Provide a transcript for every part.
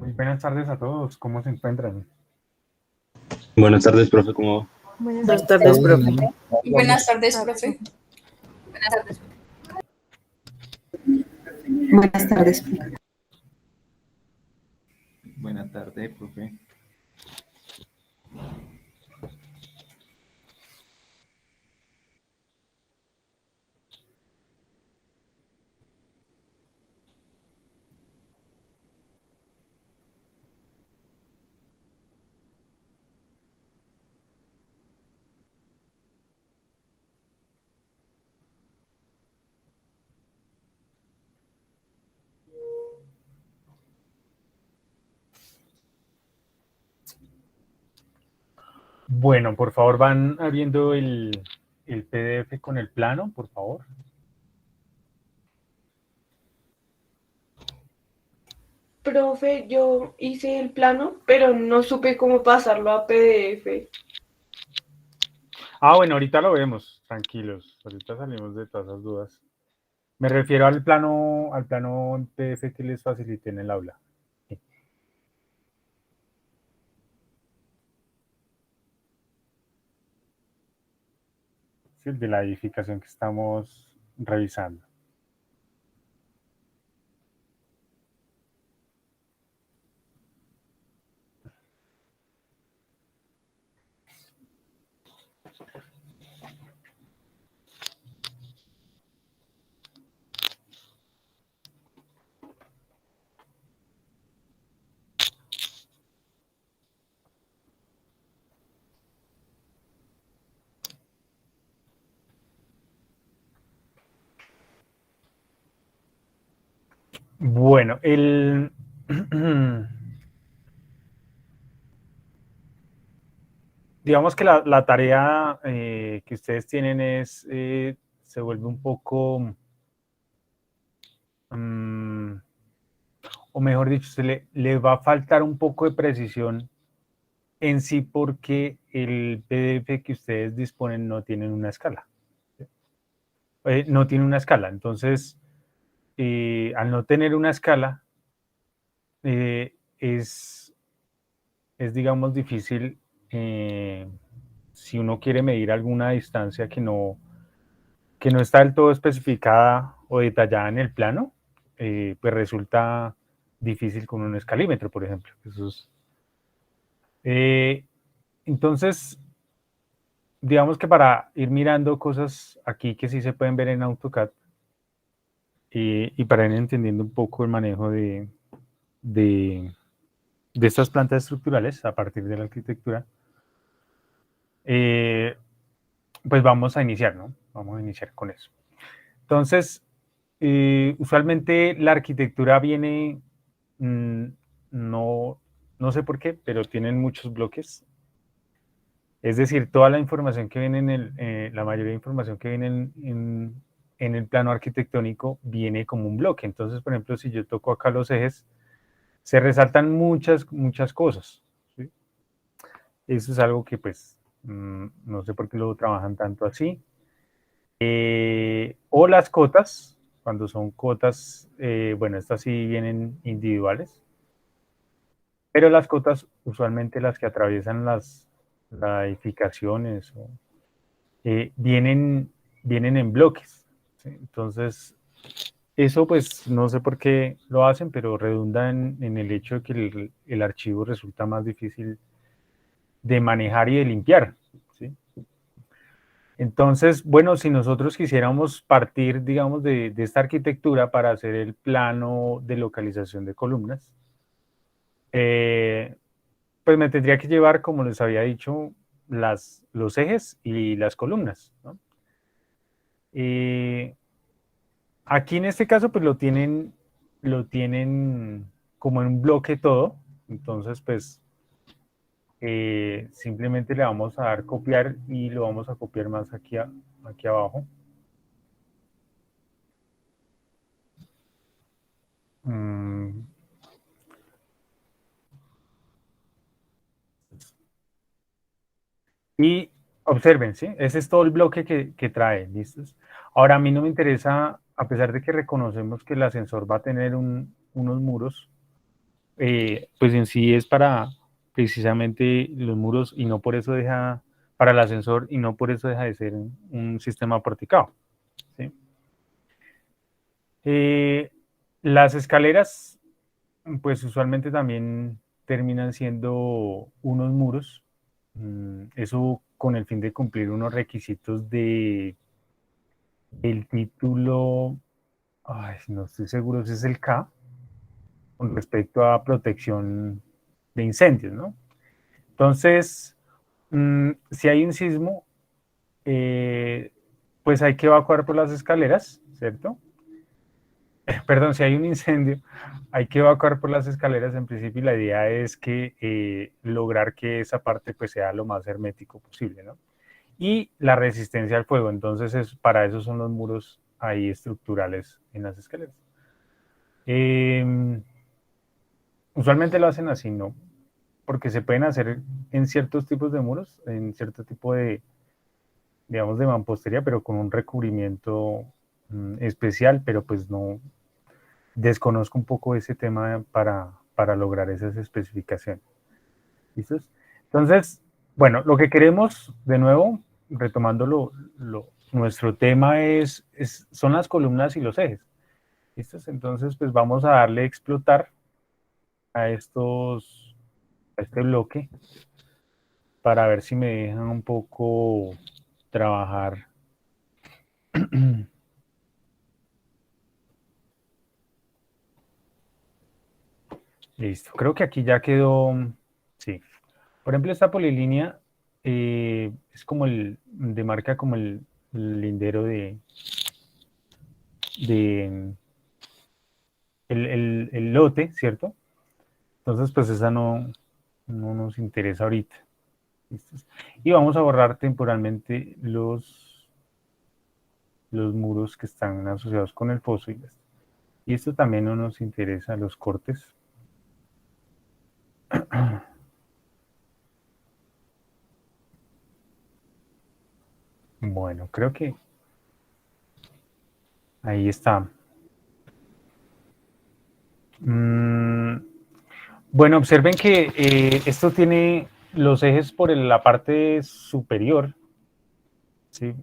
Muy buenas tardes a todos, ¿cómo se encuentran? Buenas tardes, profe, ¿cómo va? Buenas tardes, profe. Buenas tardes, profe. Buenas tardes, profe. Buenas tardes, profe. Bueno, por favor, van abriendo el PDF con el plano, por favor. Profe, yo hice el plano, pero no supe cómo pasarlo a PDF. Bueno, ahorita lo vemos, tranquilos. Ahorita salimos de todas las dudas. Me refiero al plano en PDF que les facilité en el aula. Sí. Sí, el de la edificación que estamos revisando. Bueno, digamos que la tarea que ustedes tienen se vuelve un poco, o mejor dicho, le va a faltar un poco de precisión en sí porque el PDF que ustedes disponen no tienen una escala. No tiene una escala, entonces, al no tener una escala, es, digamos, difícil si uno quiere medir alguna distancia que no está del todo especificada o detallada en el plano, pues resulta difícil con un escalímetro, por ejemplo. Entonces, digamos que para ir mirando cosas aquí que sí se pueden ver en AutoCAD y para ir entendiendo un poco el manejo de estas plantas estructurales a partir de la arquitectura, pues vamos a iniciar, ¿no? Vamos a iniciar con eso. Entonces, usualmente la arquitectura viene, no sé por qué, pero tienen muchos bloques. Es decir, toda la información que viene la mayoría de información que viene en el plano arquitectónico viene como un bloque. Entonces, por ejemplo, si yo toco acá los ejes, se resaltan muchas cosas, ¿sí? Eso es algo que, pues, no sé por qué lo trabajan tanto así. O las cotas, cuando son cotas, bueno, estas sí vienen individuales, pero las cotas, usualmente las que atraviesan las edificaciones, vienen en bloques, ¿sí? Entonces, eso pues no sé por qué lo hacen, pero redunda en el hecho de que el archivo resulta más difícil de manejar y de limpiar, ¿sí? Entonces, bueno, si nosotros quisiéramos partir, digamos, de esta arquitectura para hacer el plano de localización de columnas, pues me tendría que llevar, como les había dicho, los ejes y las columnas, ¿no? Aquí en este caso, pues lo tienen como en un bloque todo, entonces, pues simplemente le vamos a dar copiar y lo vamos a copiar más aquí abajo. Y observen, ¿sí? Ese es todo el bloque que trae, ¿listos? Ahora, a mí no me interesa, a pesar de que reconocemos que el ascensor va a tener unos muros, pues en sí es para precisamente los muros y no por eso deja, para el ascensor y no por eso deja de ser un sistema porticado. ¿Sí? Las escaleras, pues usualmente también terminan siendo unos muros, eso con el fin de cumplir unos requisitos de el título, ay, no estoy seguro si es el K, con respecto a protección de incendios, ¿no? Entonces, si hay un sismo, pues hay que evacuar por las escaleras, ¿cierto? Perdón, si hay un incendio, hay que evacuar por las escaleras en principio y la idea es que lograr que esa parte pues sea lo más hermético posible, ¿no? Y la resistencia al fuego, entonces para eso son los muros ahí estructurales en las escaleras. Usualmente lo hacen así, ¿no? Porque se pueden hacer en ciertos tipos de muros, en cierto tipo de, digamos, de mampostería, pero con un recubrimiento especial, pero pues no, desconozco un poco ese tema para lograr esas especificaciones. ¿Listos? Entonces, bueno, lo que queremos, de nuevo, retomando nuestro tema son las columnas y los ejes. ¿Listos? Entonces, pues vamos a darle a explotar a este bloque para ver si me dejan un poco trabajar. Listo, creo que aquí ya quedó, sí. Por ejemplo, esta polilínea es como demarca como el lindero de el lote, ¿cierto? Entonces, pues esa no nos interesa ahorita. ¿Listos? Y vamos a borrar temporalmente los muros que están asociados con el foso y esto también no nos interesa, los cortes. Bueno, creo que ahí está. Bueno, observen que esto tiene los ejes por la parte superior, ¿sí?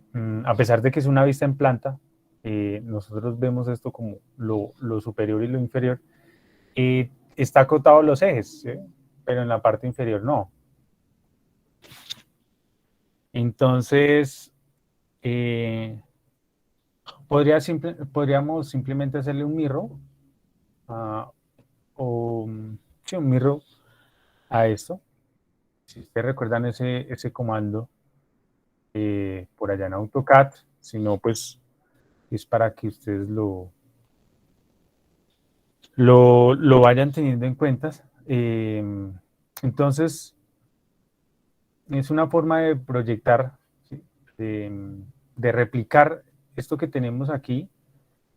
A pesar de que es una vista en planta, nosotros vemos esto como lo superior y lo inferior. Está acotado los ejes, ¿sí? Pero en la parte inferior no. Entonces, podríamos simplemente hacerle un mirror o sí, un mirror a esto. Si ustedes recuerdan ese comando por allá en AutoCAD, si no, pues es para que ustedes lo vayan teniendo en cuenta. Entonces, es una forma de proyectar, ¿sí? de replicar esto que tenemos aquí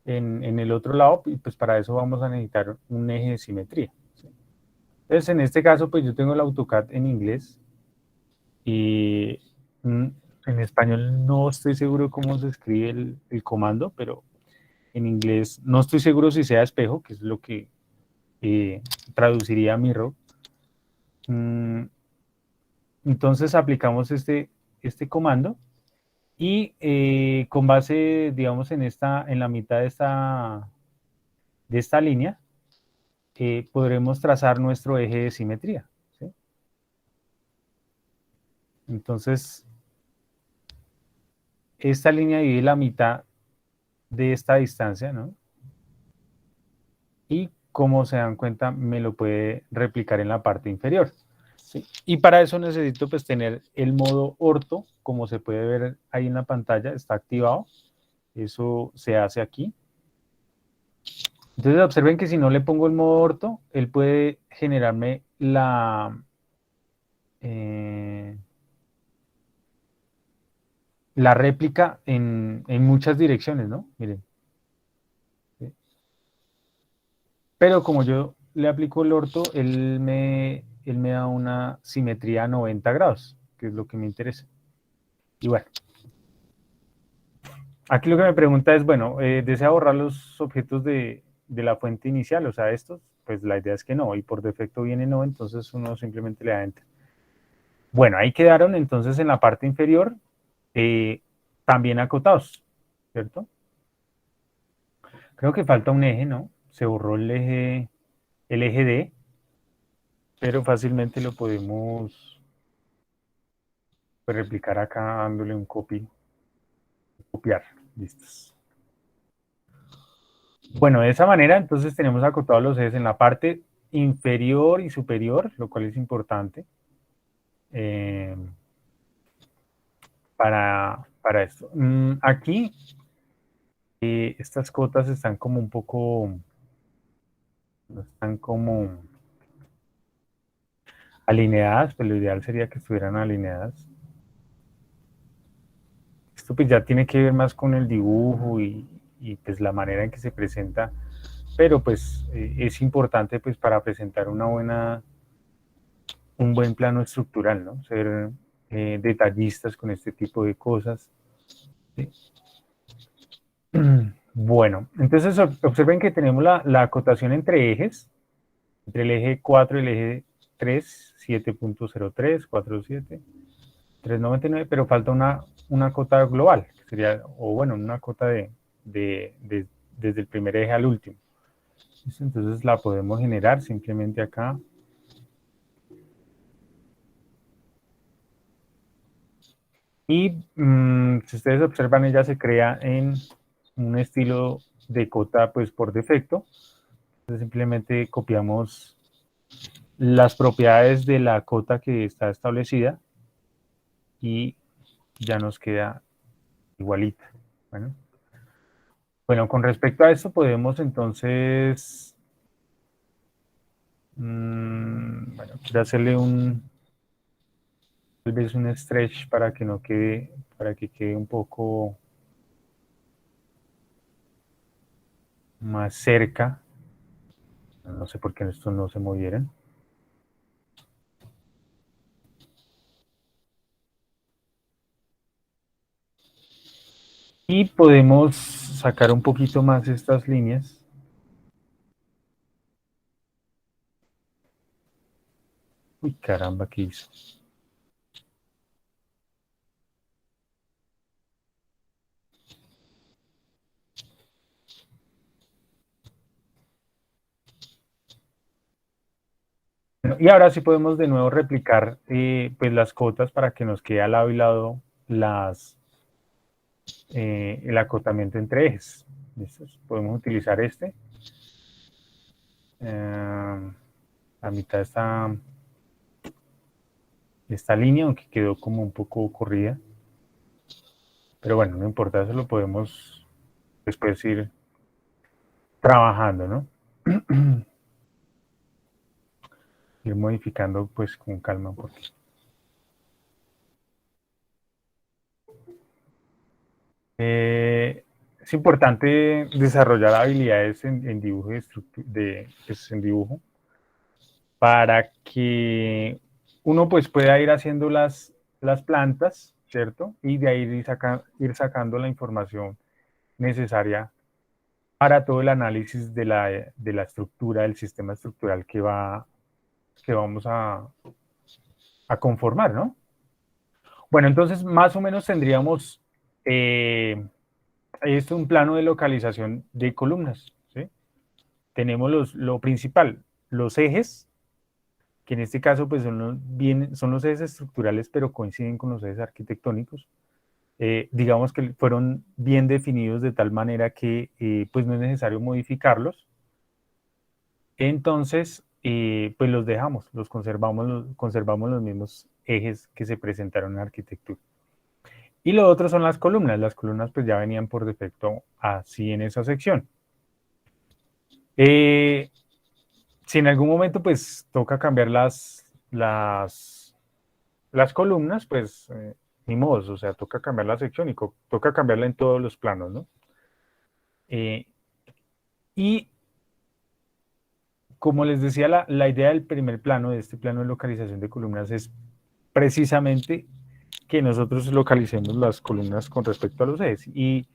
en el otro lado, y pues para eso vamos a necesitar un eje de simetría. ¿Sí? Entonces, en este caso, pues yo tengo el AutoCAD en inglés y en español no estoy seguro cómo se escribe el comando, pero en inglés no estoy seguro si sea espejo, que es lo que traduciría mirror. Entonces aplicamos este comando y con base, digamos, en la mitad de esta línea, podremos trazar nuestro eje de simetría. ¿Sí? Entonces, esta línea divide la mitad de esta distancia, ¿no? Y como se dan cuenta, me lo puede replicar en la parte inferior. ¿Sí? Y para eso necesito pues tener el modo orto, como se puede ver ahí en la pantalla, está activado. Eso se hace aquí. Entonces observen que si no le pongo el modo orto, él puede generarme la réplica en muchas direcciones, ¿no? Miren. ¿Sí? Pero como yo le aplico el orto, él me da una simetría a 90 grados, que es lo que me interesa. Y bueno, aquí lo que me pregunta es, bueno, ¿desea borrar los objetos de la fuente inicial? O sea, estos, pues la idea es que no, y por defecto viene no, entonces uno simplemente le da enter. Bueno, ahí quedaron entonces en la parte inferior también acotados, ¿cierto? Creo que falta un eje, ¿no? Se borró el eje D, pero fácilmente lo podemos replicar acá dándole un copiar, listos. Bueno, de esa manera entonces tenemos acotados los ejes en la parte inferior y superior, lo cual es importante para esto. Aquí estas cotas están como un poco, no están como alineadas, pues lo ideal sería que estuvieran alineadas. Esto pues ya tiene que ver más con el dibujo y pues la manera en que se presenta, pero pues es importante pues para presentar un buen plano estructural, ¿no? Ser detallistas con este tipo de cosas. ¿Sí? Bueno, entonces observen que tenemos la acotación entre ejes, entre el eje 4 y el eje 3, 7.03, 47, 399, pero falta una cota global, que sería, o bueno, una cota desde el primer eje al último. Entonces la podemos generar simplemente acá. Y si ustedes observan, ella se crea en un estilo de cota pues por defecto. Entonces simplemente copiamos las propiedades de la cota que está establecida y ya nos queda igualita. Bueno, con respecto a esto podemos entonces, bueno, quiero hacerle tal vez un stretch para que no quede, para que quede un poco más cerca. No sé por qué estos no se movieran. Y podemos sacar un poquito más estas líneas. Uy, caramba, ¿qué hizo? Bueno, y ahora sí podemos de nuevo replicar pues las cotas para que nos quede al lado y lado el acotamiento entre ejes. ¿Listos? Podemos utilizar este. La mitad de esta línea, aunque quedó como un poco corrida. Pero bueno, no importa, eso lo podemos después ir trabajando, ¿no? Ir modificando pues con calma un poquito. Es importante desarrollar habilidades en dibujo, en dibujo para que uno pues pueda ir haciendo las plantas, ¿cierto? Y de ahí ir sacando la información necesaria para todo el análisis de la estructura, del sistema estructural que vamos a conformar, ¿no? Bueno, entonces más o menos tendríamos es un plano de localización de columnas, ¿sí? Tenemos lo principal, los ejes, que en este caso pues son los ejes estructurales, pero coinciden con los ejes arquitectónicos. Digamos que fueron bien definidos de tal manera que pues no es necesario modificarlos. Entonces, pues los dejamos, conservamos los mismos ejes que se presentaron en la arquitectura. Y lo otro son las columnas. Las columnas pues ya venían por defecto así en esa sección. Si en algún momento pues toca cambiar las columnas, pues ni modo, o sea, toca cambiar la sección y toca cambiarla en todos los planos, ¿no? Y como les decía, la idea del primer plano, de este plano de localización de columnas, es precisamente que nosotros localicemos las columnas con respecto a los ejes. Y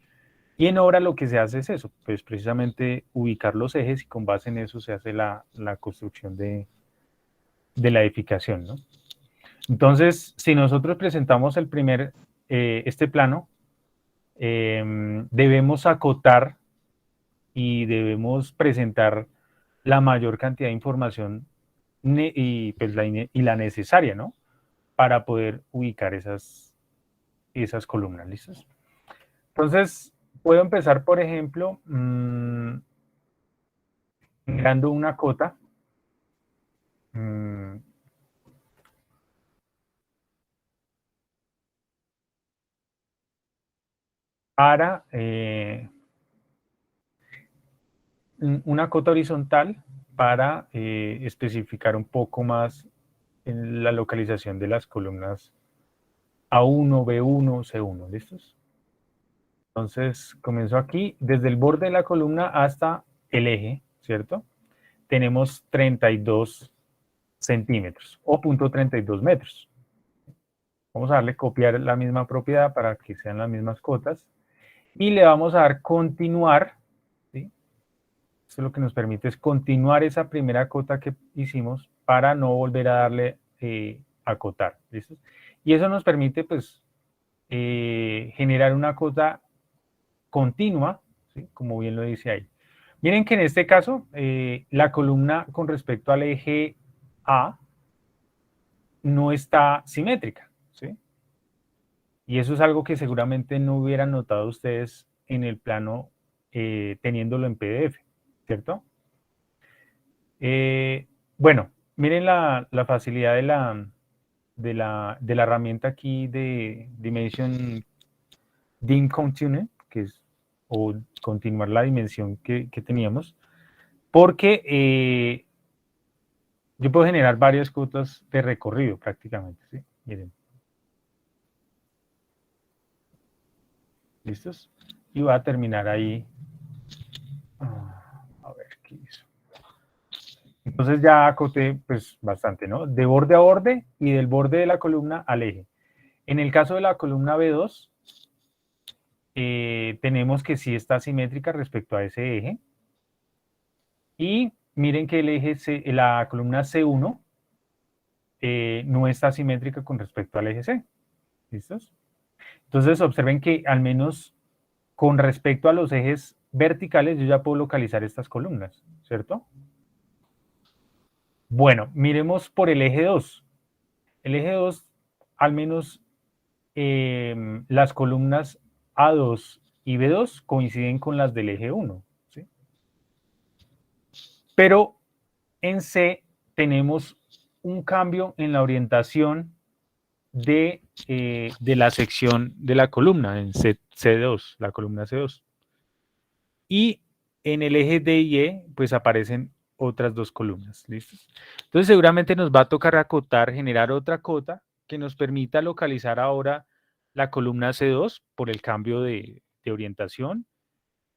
Y en obra lo que se hace es eso, pues precisamente ubicar los ejes y con base en eso se hace la construcción de la edificación, ¿no? Entonces, si nosotros presentamos este plano, debemos acotar y debemos presentar la mayor cantidad de información y la necesaria, ¿no? Para poder ubicar esas columnas, ¿listos? Entonces, puedo empezar, por ejemplo, generando una cota. Para una cota horizontal para especificar un poco más en la localización de las columnas A1, B1, C1, ¿listos? Entonces, comienzo aquí, desde el borde de la columna hasta el eje, ¿cierto? Tenemos 32 centímetros o 0.32 metros. Vamos a darle copiar la misma propiedad para que sean las mismas cotas. Y le vamos a dar continuar, ¿sí? Esto lo que nos permite es continuar esa primera cota que hicimos para no volver a darle acotar, ¿listo? Y eso nos permite, pues, generar una cota continua, ¿sí? Como bien lo dice ahí. Miren que en este caso, la columna con respecto al eje A no está simétrica, ¿sí? Y eso es algo que seguramente no hubieran notado ustedes en el plano teniéndolo en PDF, ¿cierto? Bueno, miren la facilidad de la herramienta aquí de Dimension Dim Continue, que es o continuar la dimensión que teníamos, porque yo puedo generar varias cotas de recorrido prácticamente, ¿sí? Miren. ¿Listos? Y voy a terminar ahí. A ver, ¿qué hizo? Entonces ya acoté pues bastante, ¿no? De borde a borde y del borde de la columna al eje. En el caso de la columna B2, tenemos que sí está simétrica respecto a ese eje. Y miren que la columna C1 no está simétrica con respecto al eje C. ¿Listos? Entonces observen que al menos con respecto a los ejes verticales yo ya puedo localizar estas columnas, ¿cierto? Bueno, miremos por el eje 2. El eje 2, al menos las columnas A2 y B2 coinciden con las del eje 1, ¿sí? Pero en C tenemos un cambio en la orientación de la sección de la columna, en C2, la columna C2. Y en el eje D y E, pues aparecen otras dos columnas, ¿listos? Entonces seguramente nos va a tocar acotar, generar otra cota que nos permita localizar ahora la columna C2 por el cambio de orientación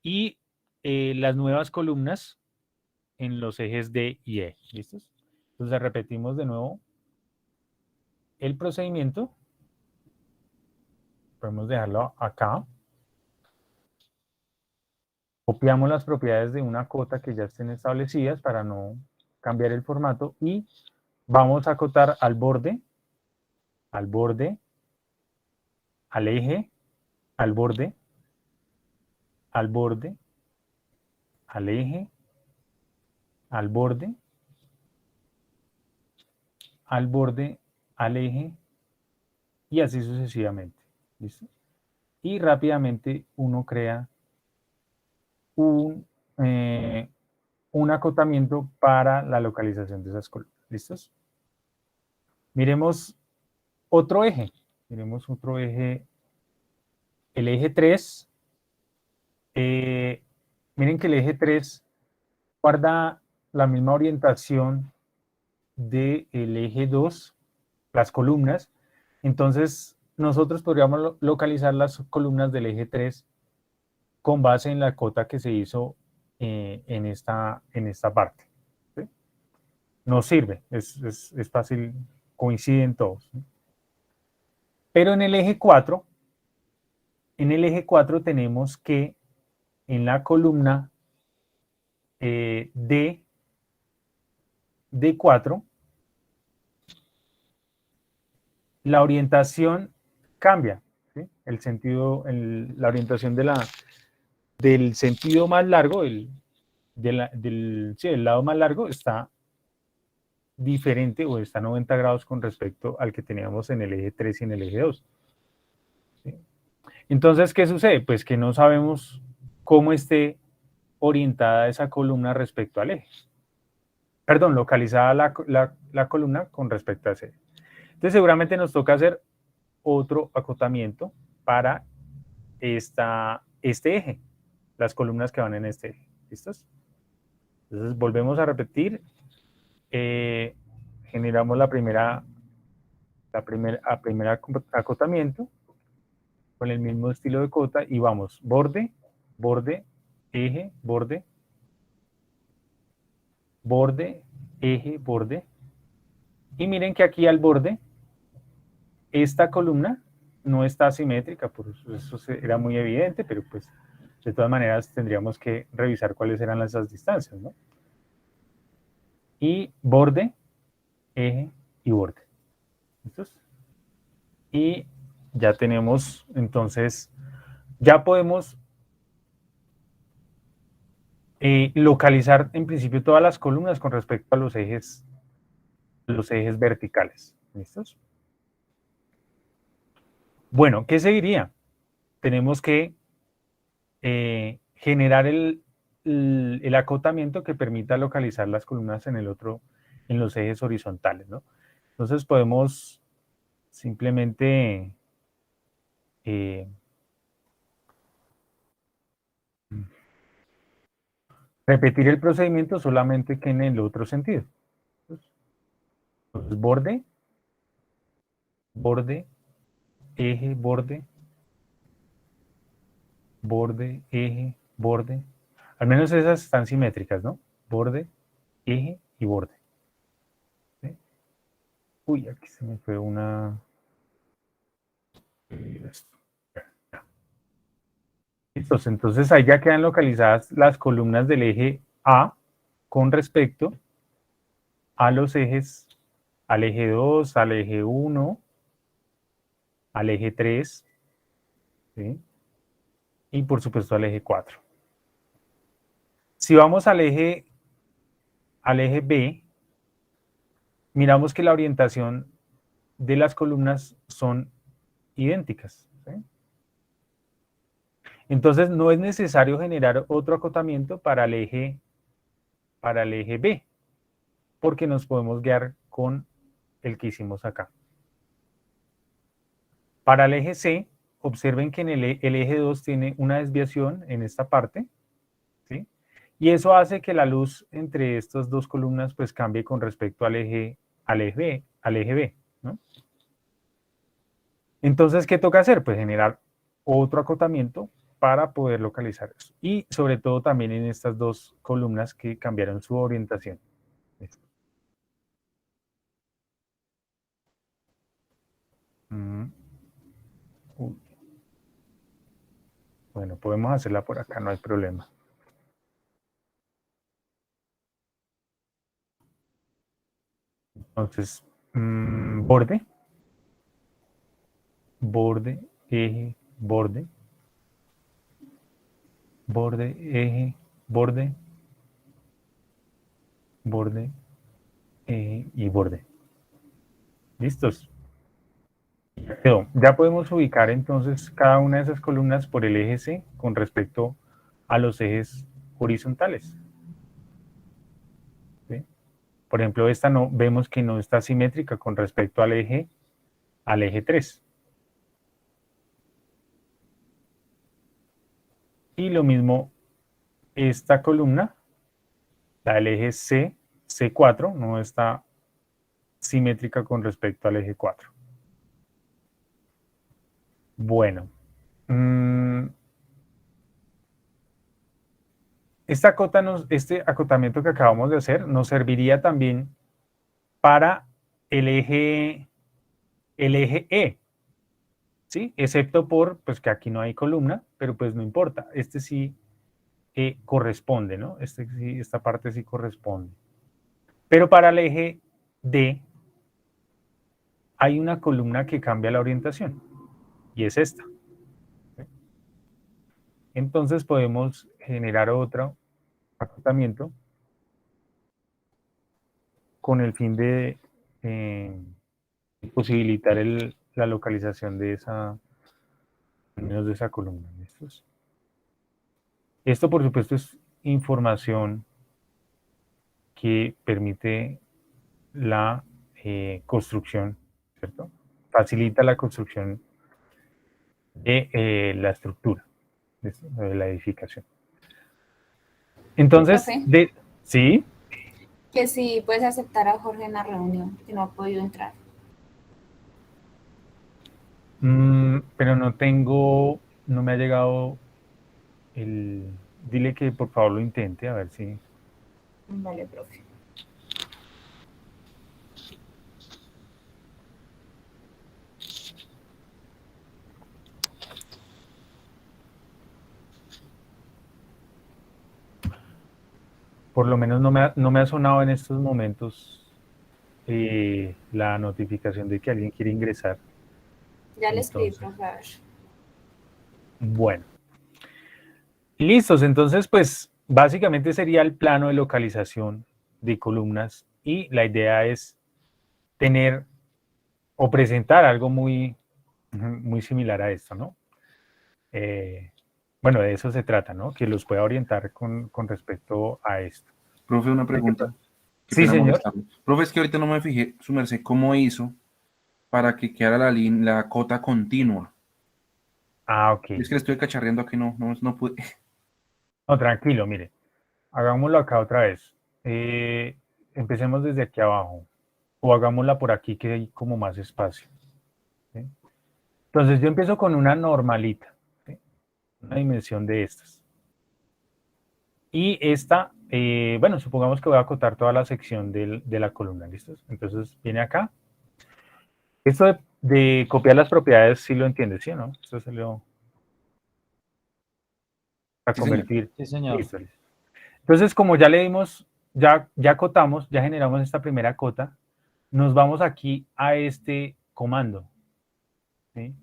y las nuevas columnas en los ejes D y E, ¿listos? Entonces repetimos de nuevo el procedimiento. Podemos dejarlo acá. Copiamos las propiedades de una cota que ya estén establecidas para no cambiar el formato y vamos a acotar al borde, al eje, al borde, al borde, al eje, al borde, al borde, al eje y así sucesivamente. ¿Listo? Y rápidamente uno crea un acotamiento para la localización de esas columnas. ¿Listos? Miremos otro eje. Miremos otro eje. El eje 3. Miren que el eje 3 guarda la misma orientación del eje 2, las columnas. Entonces, nosotros podríamos localizar las columnas del eje 3 con base en la cota que se hizo en esta parte. ¿Sí? Nos sirve, es fácil, coinciden todos. ¿Sí? Pero en el eje 4 tenemos que en la columna D4, la orientación cambia, ¿sí? El sentido, la orientación del sentido más largo, del lado más largo está diferente o está a 90 grados con respecto al que teníamos en el eje 3 y en el eje 2. ¿Sí? Entonces, ¿qué sucede? Pues que no sabemos cómo esté orientada esa columna respecto al eje. Perdón, localizada la columna con respecto a ese eje. Entonces, seguramente nos toca hacer otro acotamiento para este eje, las columnas que van en este eje. ¿Listos? Entonces, volvemos a repetir. Generamos la primera acotamiento con el mismo estilo de cota y vamos borde, borde, eje, borde, borde, eje, borde. Y miren que aquí al borde, esta columna no está simétrica, por eso era muy evidente, pero pues de todas maneras tendríamos que revisar cuáles eran esas distancias, ¿no? Y borde, eje y borde. ¿Listos? Y ya tenemos, entonces, ya podemos localizar en principio todas las columnas con respecto a los ejes verticales. ¿Listos? Bueno, ¿qué seguiría? Tenemos que generar el acotamiento que permita localizar las columnas en los ejes horizontales, ¿no? Entonces podemos simplemente repetir el procedimiento solamente que en el otro sentido. Entonces, borde, borde, eje, borde, borde, eje, borde. Al menos esas están simétricas, ¿no? Borde, eje y borde. ¿Sí? Uy, aquí se me fue una... Listos, entonces ahí ya quedan localizadas las columnas del eje A con respecto a los ejes, al eje 2, al eje 1, al eje 3, ¿sí? Y por supuesto al eje 4. Si vamos al eje B, miramos que la orientación de las columnas son idénticas, ¿sí? Entonces no es necesario generar otro acotamiento para el eje B, porque nos podemos guiar con el que hicimos acá. Para el eje C, observen que en el eje 2 tiene una desviación en esta parte, ¿sí? Y eso hace que la luz entre estas dos columnas pues cambie con respecto al eje B, ¿no? Entonces, ¿qué toca hacer? Pues generar otro acotamiento para poder localizar eso. Y sobre todo también en estas dos columnas que cambiaron su orientación. Bueno, podemos hacerla por acá, no hay problema. Entonces, borde, borde, eje, borde, borde, eje, borde, borde, eje y borde. ¿Listos? Ya podemos ubicar entonces cada una de esas columnas por el eje C con respecto a los ejes horizontales. ¿Sí? Por ejemplo, esta no, vemos que no está simétrica con respecto al eje 3. Y lo mismo, esta columna, la del eje C4, no está simétrica con respecto al eje 4. Bueno. Este acotamiento que acabamos de hacer nos serviría también para el eje E, ¿sí? Excepto por, pues que aquí no hay columna, pero pues no importa. Este sí corresponde, ¿no? Esta parte sí corresponde. Pero para el eje D hay una columna que cambia la orientación y es esta. Entonces podemos generar otro acotamiento con el fin de posibilitar la localización de esa, al menos de esa columna. Esto, por supuesto, es información que permite la construcción, ¿cierto? Facilita la construcción de la estructura, de la edificación. Entonces, Profe. ¿sí? Que si puedes aceptar a Jorge en la reunión, que no ha podido entrar. Pero no me ha llegado el... Dile que por favor lo intente, a ver si... Vale, profe. Por lo menos no me ha sonado en estos momentos la notificación de que alguien quiere ingresar. Ya le escribí, Entonces, profe, a ver. bueno. Listos, entonces pues básicamente sería el plano de localización de columnas y la idea es tener o presentar algo muy, muy similar a esto, ¿no? Bueno, de eso se trata, ¿no? Que los pueda orientar con respecto a esto. Profe, una pregunta. Qué Sí, pena señor. molestarlo. Profe, es que ahorita no me fijé, su merced, ¿cómo hizo para que quedara la cota continua? Ah, ok. Es que le estoy cacharreando aquí, no pude. No, tranquilo, mire. Hagámoslo acá otra vez. Empecemos desde aquí abajo. O hagámosla por aquí que hay como más espacio. ¿Sí? Entonces yo empiezo con una normalita. ¿Sí? Una dimensión de estas. Y esta, bueno, supongamos que voy a acotar toda la sección de la columna, ¿listos? Entonces viene acá. Esto de copiar las propiedades, sí lo entiendes, ¿sí o no? Esto se lo... A Sí, señor. convertir. Sí, señor. Listo, listo. Entonces, como ya le dimos, ya acotamos, ya generamos esta primera cota, nos vamos aquí a este comando. ¿Sí?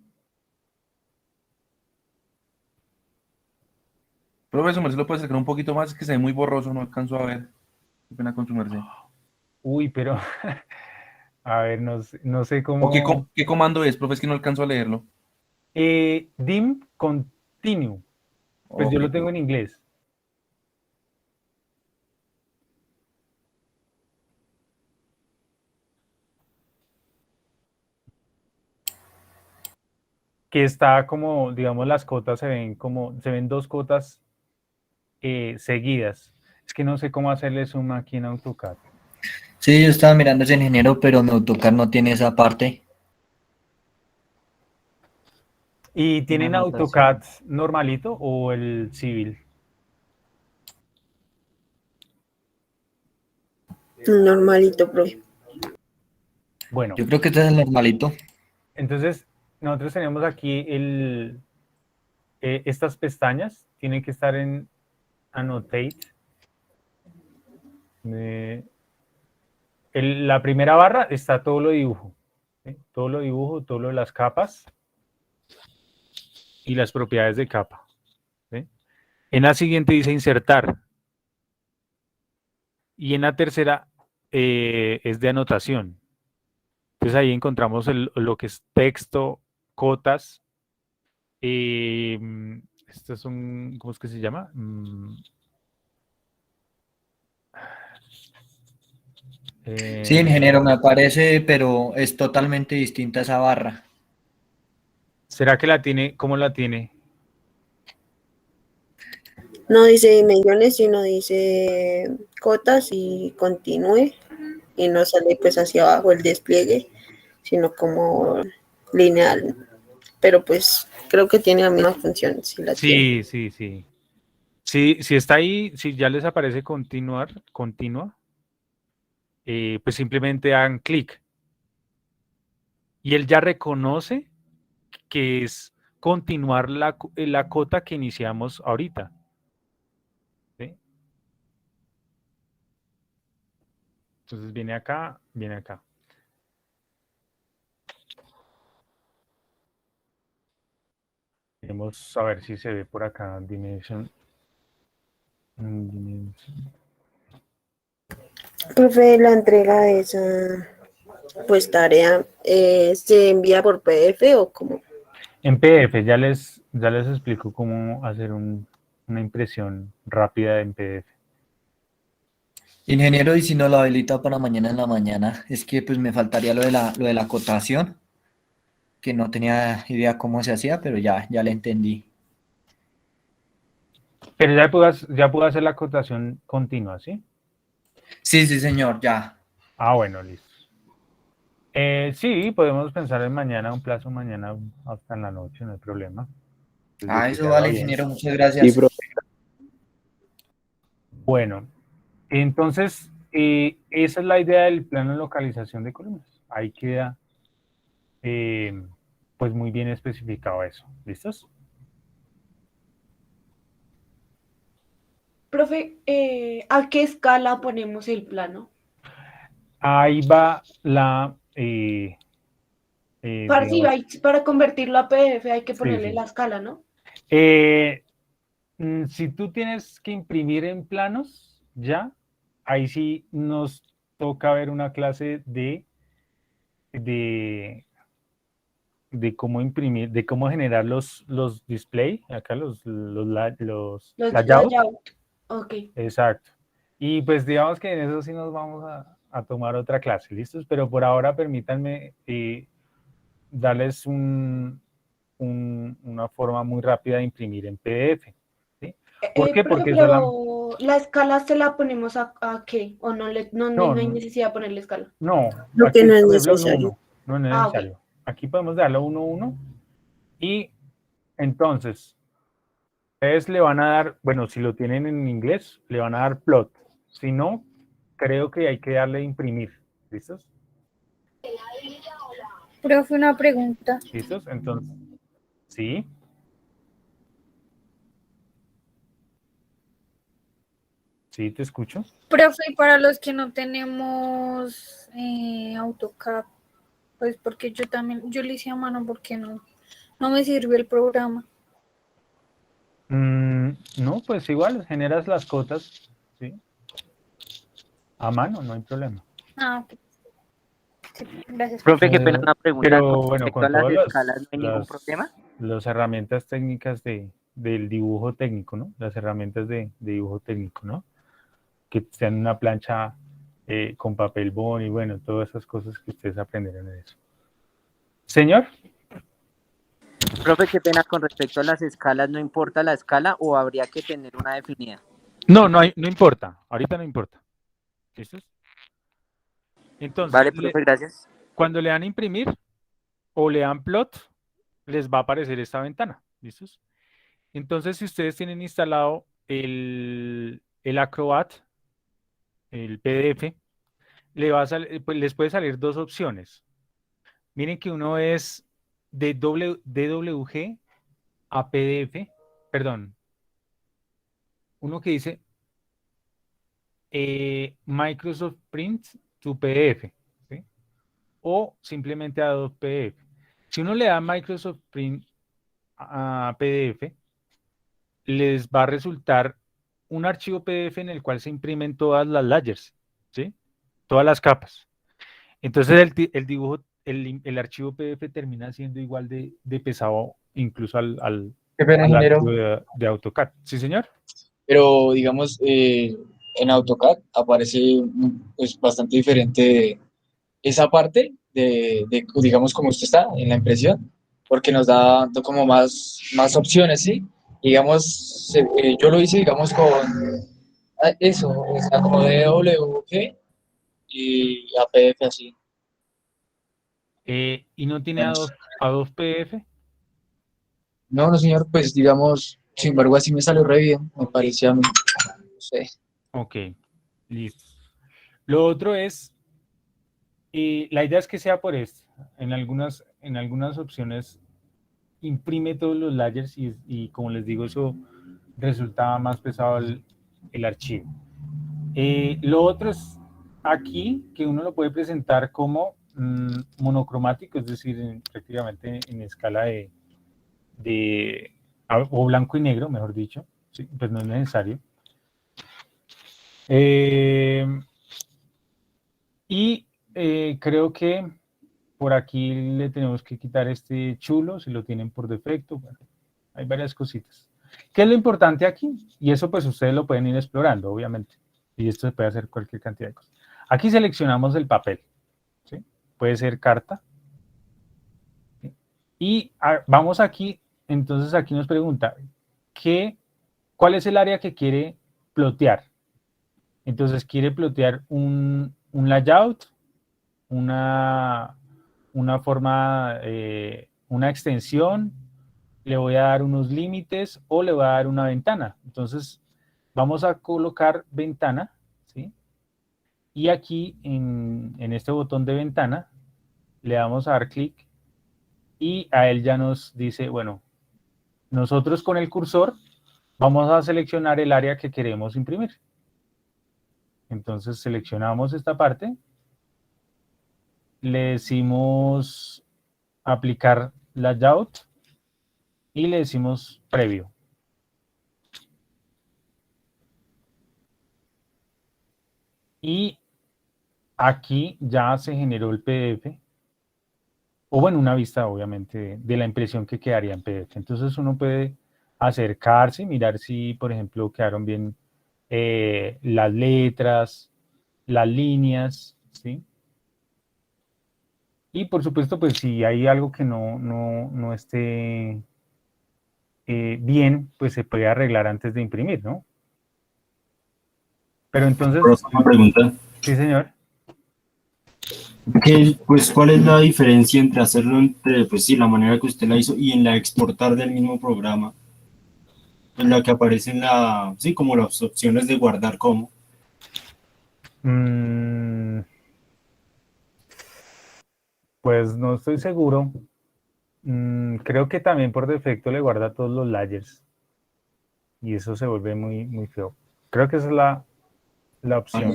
Profe, su merced lo puede acercar un poquito más, es que se ve muy borroso, no alcanzo a ver. Qué pena con su merced. Uy, pero, a ver, no sé ¿O cómo... qué comando es, profe? Es que no alcanzo a leerlo. dim continue. Pues yo Ok. lo tengo en inglés. Que está como, digamos, las cotas se ven dos cotas seguidas. Es que no sé cómo hacerle zoom aquí en AutoCAD. Sí, yo estaba mirando ese ingeniero, pero mi AutoCAD no tiene esa parte. ¿Y Una tienen anotación. AutoCAD normalito o el Civil? Normalito, profe. Bueno, Yo creo que este es el normalito. entonces nosotros tenemos aquí estas pestañas, tienen que estar en Annotate. La primera barra está todo lo dibujo, ¿sí? Todo lo dibujo, todo lo de las capas y las propiedades de capa. ¿Sí? En la siguiente dice insertar. Y en la tercera es de anotación. Entonces ahí encontramos lo que es texto, cotas. Estos son, ¿cómo es que se llama? Sí, ingeniero, me aparece, pero es totalmente distinta esa barra. ¿Será que la tiene? ¿Cómo la tiene? No dice dimensiones, sino dice cotas y continúe. Y no sale pues hacia abajo el despliegue, sino como lineal. Pero pues creo que tiene la misma función, si la tiene. Sí, sí, sí. Sí, si está ahí, si ya les aparece continua, pues simplemente hagan clic. Y él ya reconoce que es continuar la cota que iniciamos ahorita. Entonces viene acá, viene acá. Vamos a ver si se ve por acá. Dimension. Profe, la entrega de esa pues tarea se envía por PDF o cómo. En PDF, ya les explico cómo hacer una impresión rápida en PDF. Ingeniero, y si no lo habilita para mañana en la mañana, es que pues me faltaría lo de la acotación, que no tenía idea cómo se hacía, pero ya le entendí. Pero ya puedo hacer la acotación continua, ¿sí? Sí, señor, ya. Ah, bueno, listo. Sí, podemos pensar en mañana, un plazo mañana hasta en la noche, no hay problema. Desde que Eso se haga vale, bien. ingeniero, muchas Sí, gracias. profe. Bueno, entonces, esa es la idea del plano de localización de columnas. Ahí queda, pues, muy bien especificado eso. ¿Listos? Profe, ¿a qué escala ponemos el plano? Ahí va la, digamos, Para convertirlo a PDF hay que sí, ponerle sí. la escala, ¿no? Si tú tienes que imprimir en planos, ya, ahí sí nos toca ver una clase de cómo imprimir, de cómo generar los display, acá los Los layouts. layout. Ok. Exacto. Y pues digamos que en eso sí nos vamos a tomar otra clase, ¿listos? Pero por ahora permítanme darles una forma muy rápida de imprimir en PDF. ¿Sí? ¿Por qué? Profe, Porque pero la escala se la ponemos a qué? ¿O no no, hay necesidad de ponerle escala? no, Lo que aquí no es por ejemplo necesario. 1-1, no es Ah, ok. necesario. Aquí podemos darle 1-1 y entonces ustedes le van a dar, bueno, si lo tienen en inglés, le van a dar plot. Si no, creo que hay que darle imprimir. ¿Listos? Profe, una pregunta. ¿Listos? Entonces, sí. Sí, te escucho. Profe, y para los que no tenemos AutoCAD, pues porque yo lo hice a mano porque no me sirvió el programa. No, pues igual, generas las cotas, ¿sí? A mano, no hay problema. Ah, ok. Sí, gracias, profe. Profe, qué pena una pregunta Pero con bueno, respecto con a las todas escalas, ¿no hay ningún problema? las herramientas técnicas del dibujo técnico, ¿no? Las herramientas de dibujo técnico, ¿no? Que sean una plancha con papel bond y bueno, todas esas cosas que ustedes aprenderán en eso. Señor. Profe, qué pena con respecto a las escalas, ¿no importa la escala o habría que tener una definida? No importa, ahorita no importa. ¿Listos? Entonces, Vale, profe, gracias. cuando le dan a imprimir o le dan plot, les va a aparecer esta ventana. ¿Listos? Entonces, si ustedes tienen instalado el Acrobat, el PDF, pues les puede salir dos opciones. Miren que uno es de DWG a PDF, perdón, uno que dice Microsoft Print to PDF, ¿sí? O simplemente Adobe PDF. Si uno le da Microsoft Print a PDF, les va a resultar un archivo PDF en el cual se imprimen todas las layers, ¿sí? Todas las capas. Entonces el dibujo, el archivo PDF termina siendo igual de pesado incluso al Qué pena, ingeniero. archivo de AutoCAD. ¿Sí, señor? Pero digamos, en AutoCAD aparece pues, bastante diferente esa parte digamos, como usted está en la impresión, porque nos da como más opciones, ¿sí? Digamos, yo lo hice, digamos, con eso, o sea, como DWG y APF así. ¿Y no tiene Adobe PDF? No, señor, pues digamos, sin embargo, así me salió re bien, me parecía a mí, no sé. Ok, listo. Lo otro es, la idea es que sea por esto. En algunas opciones imprime todos los layers y como les digo, eso resultaba más pesado el archivo. Lo otro es aquí que uno lo puede presentar como monocromático, es decir, prácticamente en escala o blanco y negro, mejor dicho, ¿sí? Pues no es necesario. Creo que por aquí le tenemos que quitar este chulo, si lo tienen por defecto. Bueno, hay varias cositas. ¿Qué es lo importante aquí? Y eso pues ustedes lo pueden ir explorando, obviamente. Y esto se puede hacer cualquier cantidad de cosas. Aquí seleccionamos el papel, ¿sí? Puede ser carta. ¿Sí? Y vamos aquí, entonces aquí nos pregunta, ¿cuál es el área que quiere plotear? Entonces quiere plotear un layout, una forma, una extensión, le voy a dar unos límites o le voy a dar una ventana. Entonces vamos a colocar ventana, ¿sí? Y aquí en este botón de ventana le vamos a dar clic y a él ya nos dice, bueno, nosotros con el cursor vamos a seleccionar el área que queremos imprimir. Entonces seleccionamos esta parte, le decimos aplicar layout y le decimos previo. Y aquí ya se generó el PDF, o bueno, una vista obviamente de la impresión que quedaría en PDF. Entonces uno puede acercarse y mirar si, por ejemplo, quedaron bien las letras, las líneas, ¿sí? Y por supuesto, pues si hay algo que no esté bien, pues se puede arreglar antes de imprimir, ¿no? Pero entonces... Una pregunta. Sí, señor. Pues, ¿cuál es la diferencia entre hacerlo entre, pues sí, la manera que usted la hizo y en la exportar del mismo programa? En la que aparecen sí, como las opciones de guardar como. Pues no estoy seguro. Creo que también por defecto le guarda todos los layers. Y eso se vuelve muy, muy feo. Creo que esa es la opción.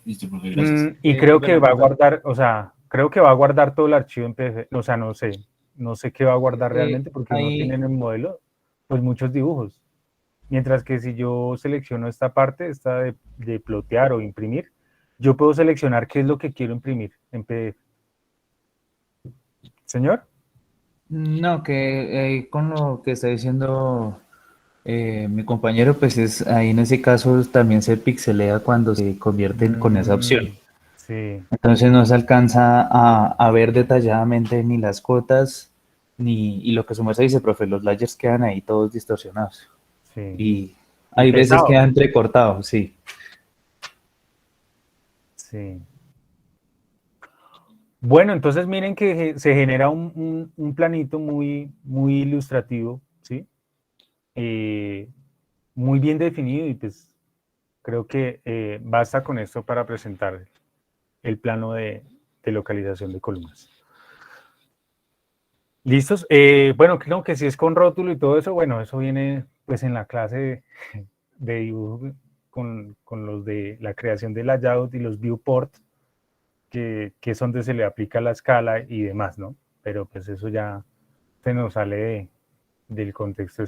Listo, profe, gracias. Y creo que va a guardar, o sea, creo que va a guardar todo el archivo en PDF. O sea, no sé qué va a guardar realmente porque uno tiene en el modelo pues muchos dibujos. Mientras que si yo selecciono esta parte, esta de plotear o imprimir, yo puedo seleccionar qué es lo que quiero imprimir en PDF. ¿Señor? No, que con lo que está diciendo mi compañero, pues es ahí en ese caso también se pixelea cuando se convierten con esa opción. Sí. Entonces no se alcanza a ver detalladamente ni las cotas, y lo que su merced dice, profe, los layers quedan ahí todos distorsionados. Sí. Y hay veces pesado. queda entrecortado, sí. Sí. Bueno, entonces miren que se genera un planito muy, muy ilustrativo, ¿sí? Muy bien definido y pues creo que basta con esto para presentar el plano de localización de columnas. ¿Listos? Bueno, creo que si es con rótulo y todo eso, bueno, eso viene pues en la clase de dibujo con los de la creación de layout y los viewport, que es donde se le aplica la escala y demás, ¿no? Pero pues eso ya se nos sale del contexto.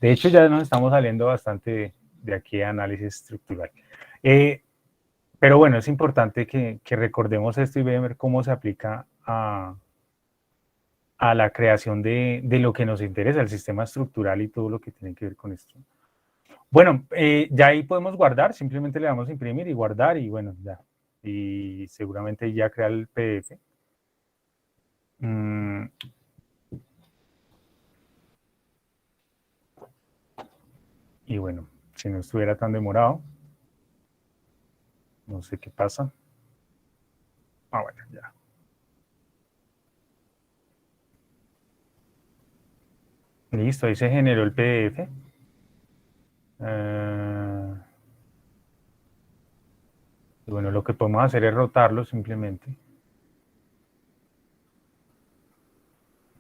De hecho, ya nos estamos saliendo bastante de aquí a análisis estructural. Pero bueno, es importante que recordemos esto y ver cómo se aplica a la creación de lo que nos interesa, el sistema estructural y todo lo que tiene que ver con esto. Bueno, ya ahí podemos guardar, simplemente le damos a imprimir y guardar y bueno, ya. Y seguramente ya crea el PDF. Y bueno, si no estuviera tan demorado, no sé qué pasa. Bueno, ya. Listo, ahí se generó el PDF. Y bueno, lo que podemos hacer es rotarlo simplemente.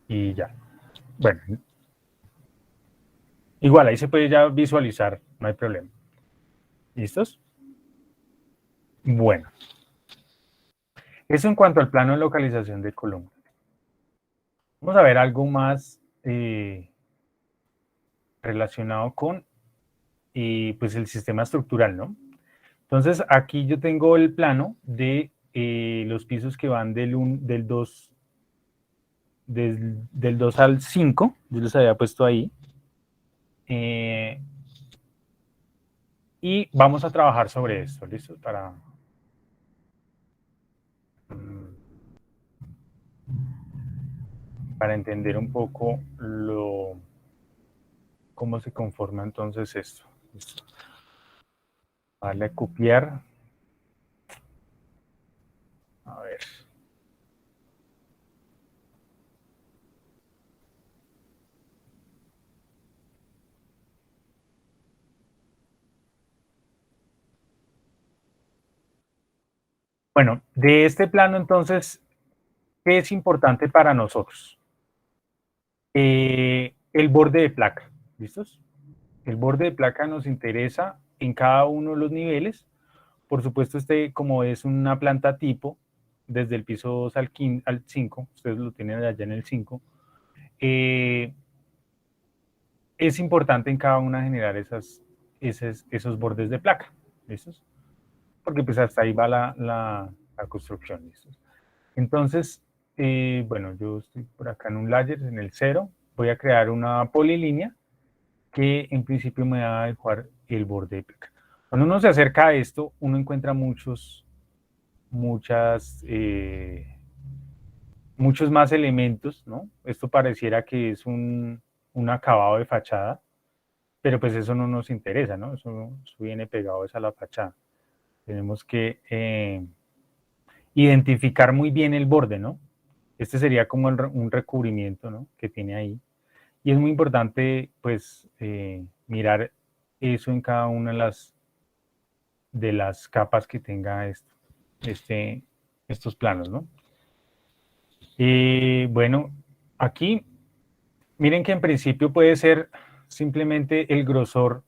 Y ya. Bueno. Igual, ahí se puede ya visualizar, no hay problema. ¿Listos? Bueno. Eso en cuanto al plano de localización de columnas. Vamos a ver algo más relacionado con pues el sistema estructural, ¿no? Entonces, aquí yo tengo el plano de los pisos que van del 2 del 2 al 5, yo los había puesto ahí. Y vamos a trabajar sobre esto, ¿listo? Para entender un poco cómo se conforma entonces esto. ¿Listo? Darle a copiar. A ver. Bueno, de este plano entonces, ¿qué es importante para nosotros? El borde de placa, ¿listos? El borde de placa nos interesa en cada uno de los niveles. Por supuesto, como es una planta tipo, desde el piso 2 al 5, ustedes lo tienen allá en el 5, es importante en cada una generar esos bordes de placa, ¿listos? Porque pues hasta ahí va la construcción, ¿listos? Entonces, bueno, yo estoy por acá en un layer, en el 0, voy a crear una polilínea que en principio me va a dibujar el borde de placa. Cuando uno se acerca a esto, uno encuentra muchos más elementos, ¿no? Esto pareciera que es un acabado de fachada, pero pues eso no nos interesa, ¿no? Eso viene pegado a la fachada. Tenemos que identificar muy bien el borde, ¿no? Este sería como un recubrimiento, ¿no? Que tiene ahí. Y es muy importante, pues, mirar eso en cada una de las capas que tenga estos planos, ¿no? Bueno, aquí, miren que en principio puede ser simplemente el grosor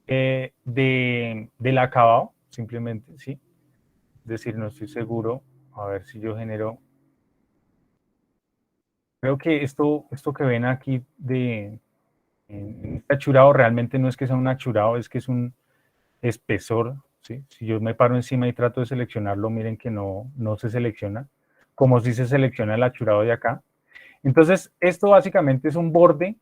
del acabado, simplemente, ¿sí? Es decir, no estoy seguro. A ver si yo genero. Creo que esto que ven aquí en este achurado realmente no es que sea un achurado, es que es un espesor, ¿sí? Si yo me paro encima y trato de seleccionarlo, miren que no se selecciona, como si se selecciona el achurado de acá. Entonces, esto básicamente es un borde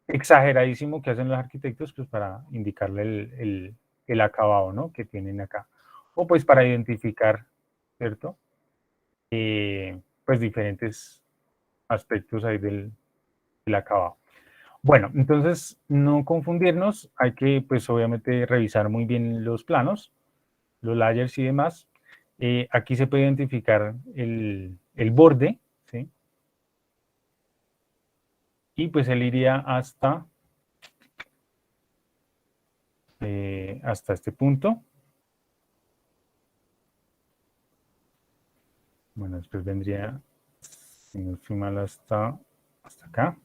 exageradísimo que hacen los arquitectos pues, para indicarle el acabado, ¿no? Que tienen acá. O pues para identificar, ¿cierto? Pues diferentes aspectos ahí del acabado. Bueno, entonces no confundirnos, hay que pues obviamente revisar muy bien los planos, los layers y demás. Aquí se puede identificar el borde, ¿sí? Y pues él iría hasta este punto. Bueno, después vendría, si no estoy mal, hasta acá.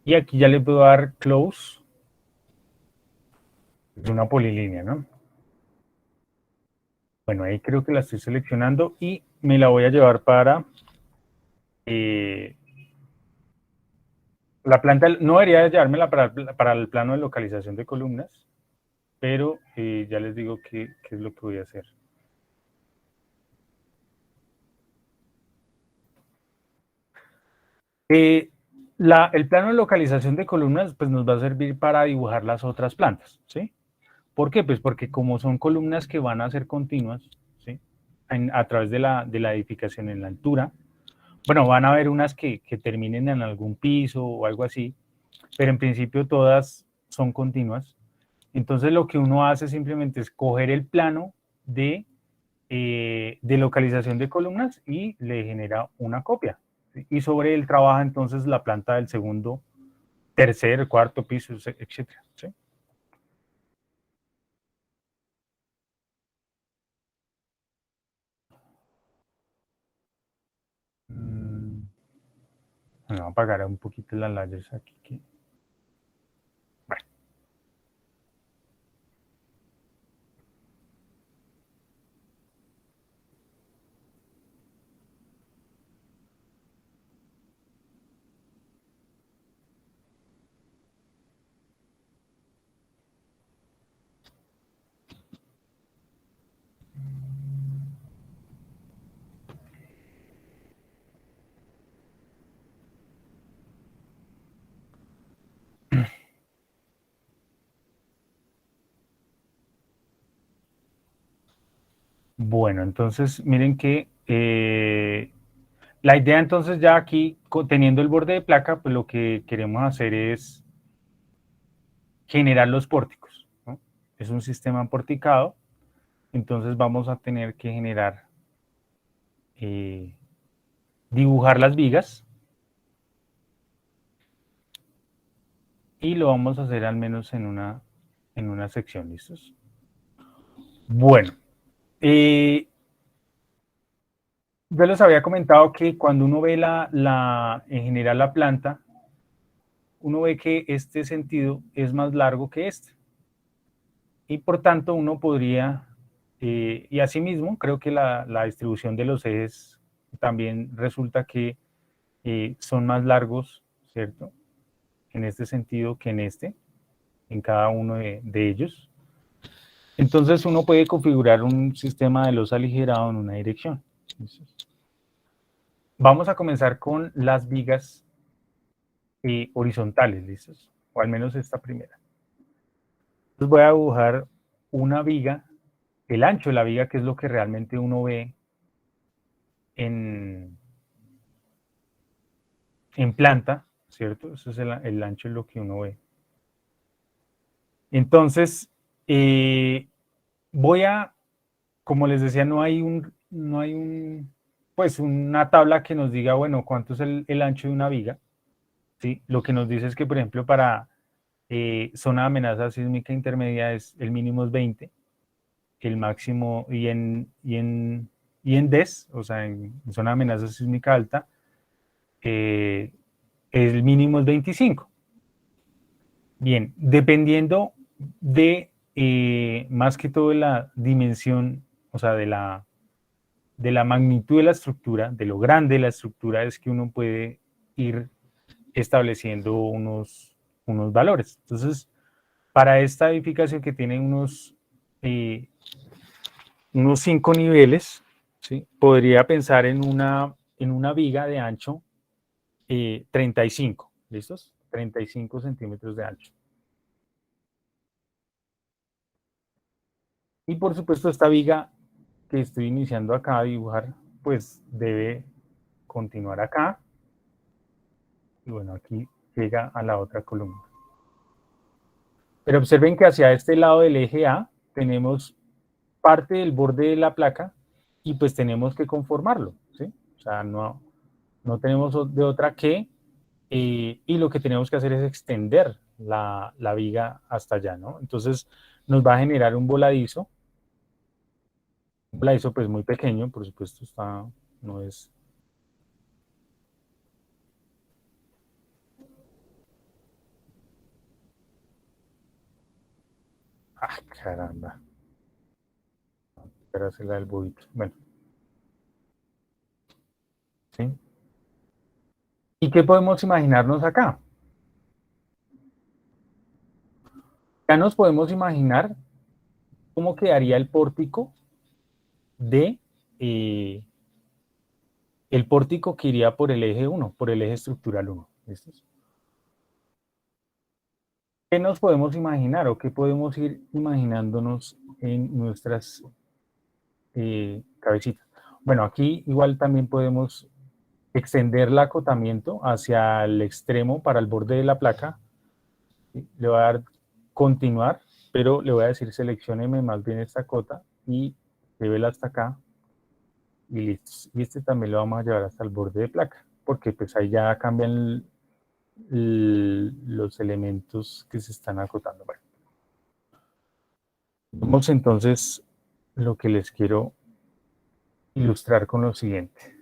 Y aquí ya le puedo dar close. Es una polilínea, ¿no? Bueno, ahí creo que la estoy seleccionando y me la voy a llevar para la planta. No debería llevármela para el plano de localización de columnas, pero ya les digo qué es lo que voy a hacer. El plano de localización de columnas pues, nos va a servir para dibujar las otras plantas, ¿sí? ¿Por qué? Pues porque como son columnas que van a ser continuas, ¿sí? A través de la edificación en la altura, bueno, van a haber unas que terminen en algún piso o algo así, pero en principio todas son continuas. Entonces lo que uno hace simplemente es coger el plano de localización de columnas y le genera una copia. ¿Sí? Y sobre él trabaja entonces la planta del segundo, tercer, cuarto piso, etcétera. ¿Sí? Me voy a apagar un poquito las layers aquí. Bueno. Bueno, entonces miren que la idea entonces ya aquí, teniendo el borde de placa, pues lo que queremos hacer es generar los pórticos, ¿no? Es un sistema porticado, entonces vamos a tener que generar, dibujar las vigas, y lo vamos a hacer al menos en una sección, ¿listos? Bueno, yo les había comentado que cuando uno ve en general la planta, uno ve que este sentido es más largo que este. Y por tanto uno podría, y asimismo creo que la distribución de los ejes también resulta que son más largos, ¿cierto? En este sentido que en cada uno de ellos. Entonces uno puede configurar un sistema de losa aligerado en una dirección. Vamos a comenzar con las vigas horizontales, ¿listos? O al menos esta primera. Entonces voy a dibujar una viga, el ancho de la viga, que es lo que realmente uno ve en planta, ¿cierto? Eso es el ancho de lo que uno ve. Entonces, voy a, como les decía, no hay pues una tabla que nos diga, bueno, cuánto es el ancho de una viga, ¿sí? Lo que nos dice es que, por ejemplo, para zona de amenaza sísmica intermedia el mínimo es 20, el máximo, y en DES, o sea, en zona de amenaza sísmica alta, el mínimo es 25. Bien, dependiendo de, más que todo, de la dimensión, o sea, de la magnitud de la estructura, de lo grande de la estructura, es que uno puede ir estableciendo unos valores. Entonces, para esta edificación que tiene unos 5 niveles, ¿sí? Podría pensar en una viga de ancho 35, ¿listos? 35 centímetros de ancho. Y por supuesto esta viga que estoy iniciando acá a dibujar, pues debe continuar acá. Y bueno, aquí llega a la otra columna. Pero observen que hacia este lado del eje A tenemos parte del borde de la placa y pues tenemos que conformarlo, ¿sí? O sea, no tenemos de otra que, y lo que tenemos que hacer es extender la viga hasta allá, ¿no? Entonces nos va a generar un voladizo pues muy pequeño, por supuesto, no es... ¡Ah, caramba! Espera, hacer la del bobito. Bueno. ¿Sí? ¿Y qué podemos imaginarnos acá? Ya nos podemos imaginar cómo quedaría el pórtico el pórtico que iría por el eje 1, por el eje estructural 1. ¿Listos? ¿Qué nos podemos imaginar o qué podemos ir imaginándonos en nuestras cabecitas? Bueno, aquí igual también podemos extender el acotamiento hacia el extremo para el borde de la placa. ¿Sí? Le voy a dar continuar, pero le voy a decir seleccióneme más bien esta cota y llévela hasta acá y listo. Y este también lo vamos a llevar hasta el borde de placa, porque pues ahí ya cambian los elementos que se están acotando. Bueno, vamos entonces lo que les quiero ilustrar con lo siguiente.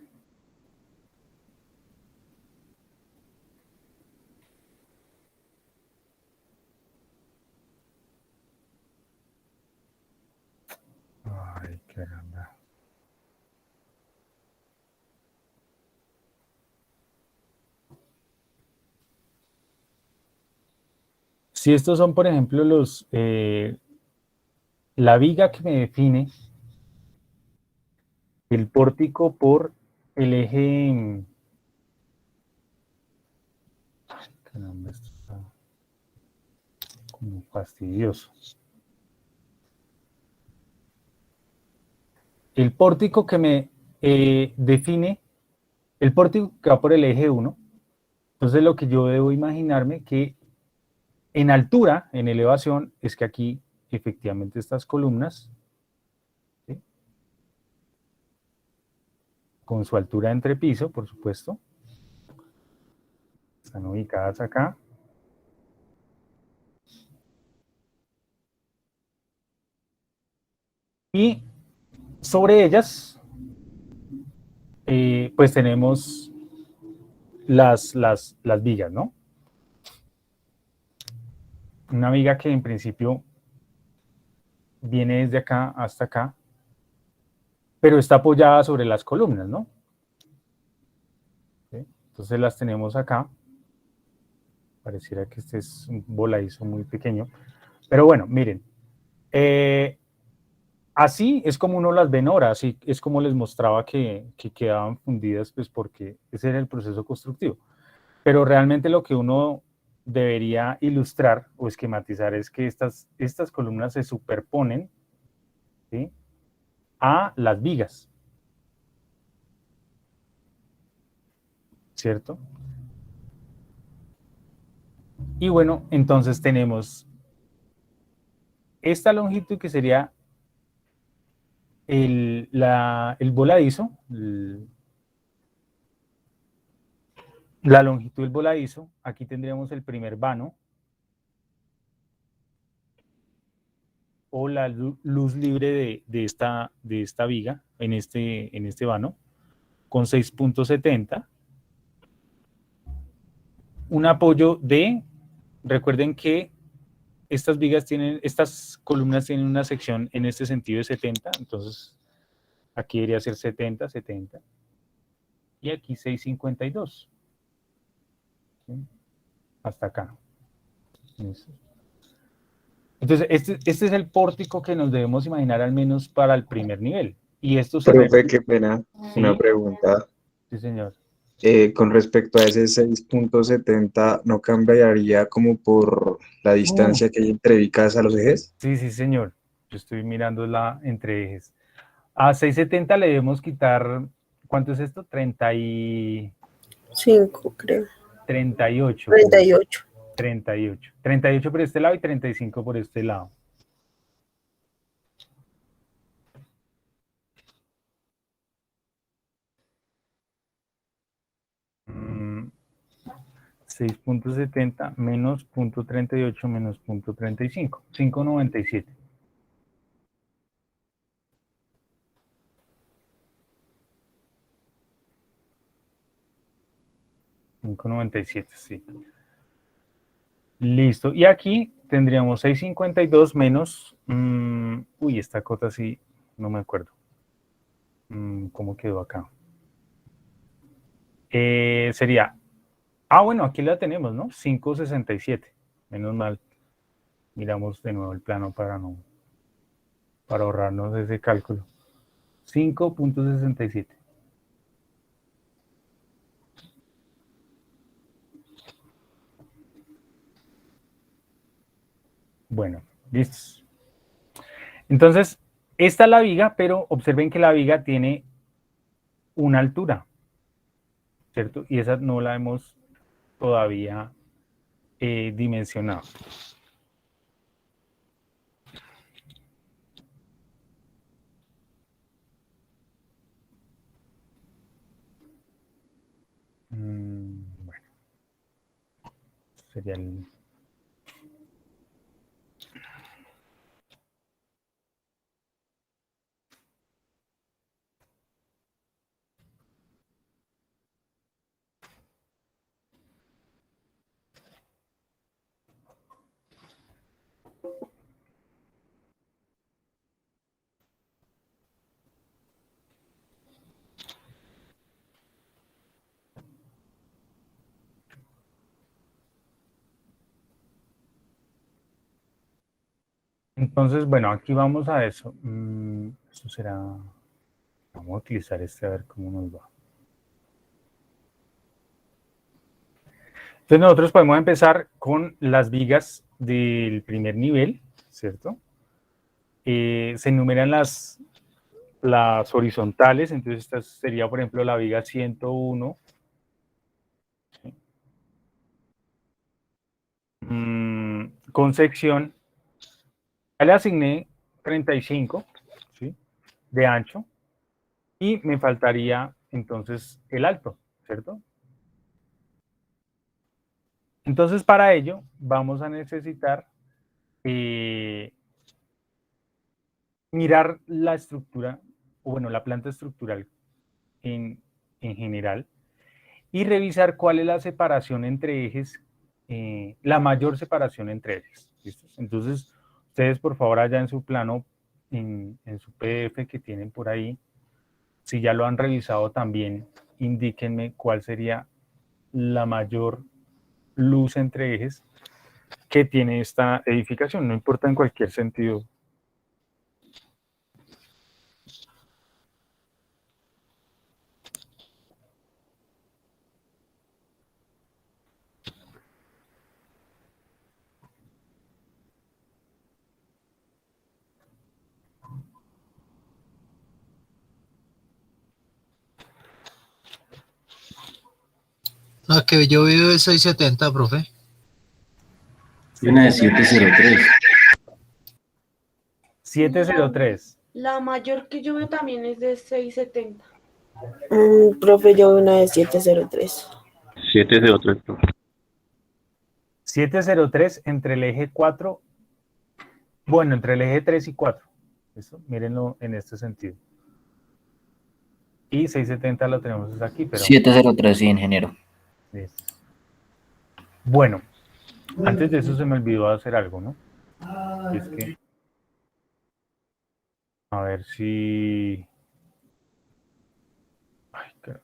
Caramba. Si estos son, por ejemplo, la viga que me define el pórtico por el eje. Caramba, esto está como fastidioso. El pórtico que me define, el pórtico que va por el eje 1. Entonces lo que yo debo imaginarme que en altura, en elevación, es que aquí efectivamente estas columnas, ¿sí?, con su altura entre piso, por supuesto, están ubicadas acá. Y sobre ellas, pues tenemos las vigas, ¿no? Una viga que en principio viene desde acá hasta acá, pero está apoyada sobre las columnas, ¿no? ¿Sí? Entonces las tenemos acá. Pareciera que este es un voladizo muy pequeño. Pero bueno, miren. Así es como uno las ve en hora, así es como les mostraba que quedaban fundidas, pues porque ese era el proceso constructivo. Pero realmente lo que uno debería ilustrar o esquematizar es que estas columnas se superponen, ¿sí?, a las vigas, ¿cierto? Y bueno, entonces tenemos esta longitud que sería el voladizo, la longitud del voladizo. Aquí tendríamos el primer vano, o la luz libre de esta viga en este vano, con 6.70. Un apoyo de, recuerden que estas columnas tienen una sección en este sentido de 70, entonces aquí debería ser 70, 70. Y aquí 6.52. ¿Sí? Hasta acá. Entonces, este es el pórtico que nos debemos imaginar al menos para el primer nivel. Y esto se Profe, qué pena, ¿Sí? una pregunta. Sí, señor. Con respecto a ese 6.70, ¿no cambiaría como por la distancia que hay entre vicas a los ejes? Sí, sí, señor. Yo estoy mirando la entre ejes. A 6.70 le debemos quitar, ¿cuánto es esto? 5, creo. 38. 38. 38. 38 por este lado y 35 por este lado. Mm, 6.70 menos 0.38 menos 0.35. 5.97. $5.97, sí. Listo. Y aquí tendríamos 6.52 menos... uy, esta cota sí, no me acuerdo. ¿Cómo quedó acá? Sería... bueno, aquí la tenemos, ¿no? 5.67. Menos mal. Miramos de nuevo el plano para ahorrarnos ese cálculo. 5.67. Bueno, listos. Entonces, esta es la viga, pero observen que la viga tiene una altura, ¿cierto? Y esa no la hemos todavía dimensionado. Bueno, sería el... Entonces, bueno, aquí vamos a eso. Esto será... Vamos a utilizar este a ver cómo nos va. Entonces nosotros podemos empezar con las vigas del primer nivel, ¿cierto? Se enumeran las horizontales, entonces esta sería, por ejemplo, la viga 101. ¿Sí? Con sección, ya le asigné 35, ¿sí? De ancho, y me faltaría entonces el alto, ¿cierto? Entonces, para ello, vamos a necesitar mirar la estructura, o bueno, la planta estructural en general, y revisar cuál es la separación entre ejes, la mayor separación entre ejes. ¿Listos? Entonces, ustedes, por favor, allá en su plano, en su PDF que tienen por ahí, si ya lo han revisado también, indíquenme cuál sería la mayor luz entre ejes que tiene esta edificación, no importa en cualquier sentido. La que yo veo es 670, profe. Y una de 703. 703. La mayor que yo veo también es de 670. Profe, yo una de 703. 703. 703 entre el eje 4, bueno, entre el eje 3 y 4. ¿Listo? Mírenlo en este sentido. Y 670 lo tenemos aquí, pero... 703, sí, ingeniero. Listo. Bueno, antes de eso se me olvidó hacer algo, ¿no? Y es que... A ver si... Ay, caramba.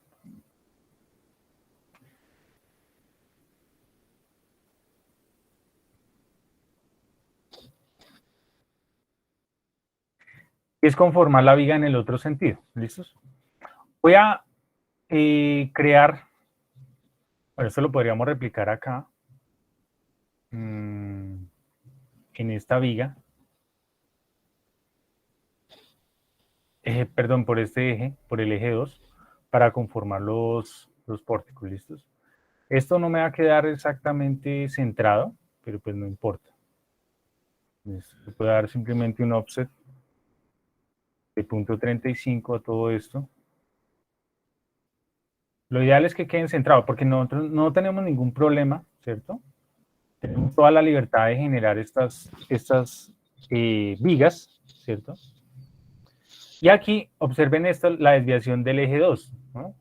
Es conformar la viga en el otro sentido. ¿Listos? Voy a crear... Bueno, esto lo podríamos replicar acá. En esta viga. Perdón, por este eje, por el eje 2, para conformar los pórticos, ¿listos? Esto no me va a quedar exactamente centrado, pero pues no importa. Se puede dar simplemente un offset de 0.35 a todo esto. Lo ideal es que queden centrados, porque nosotros no tenemos ningún problema, ¿cierto? Tenemos toda la libertad de generar estas vigas, ¿cierto? Y aquí, observen esto, la desviación del eje 2, ¿no?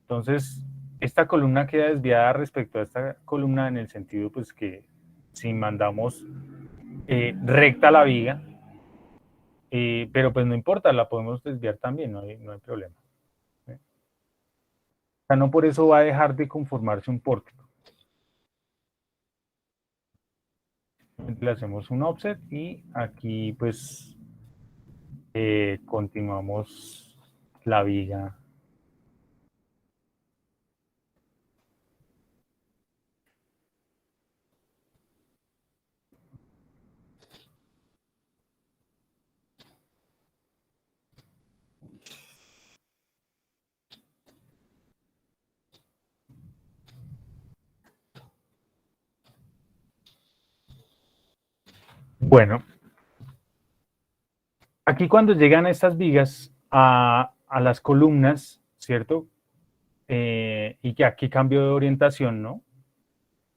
Entonces, esta columna queda desviada respecto a esta columna en el sentido, pues, que si mandamos recta la viga, pero pues no importa, la podemos desviar también, no hay problema. O sea, no por eso va a dejar de conformarse un pórtico. Le hacemos un offset y aquí, pues, continuamos la viga. Bueno, aquí cuando llegan estas vigas a las columnas, ¿cierto? Y que aquí cambio de orientación, ¿no?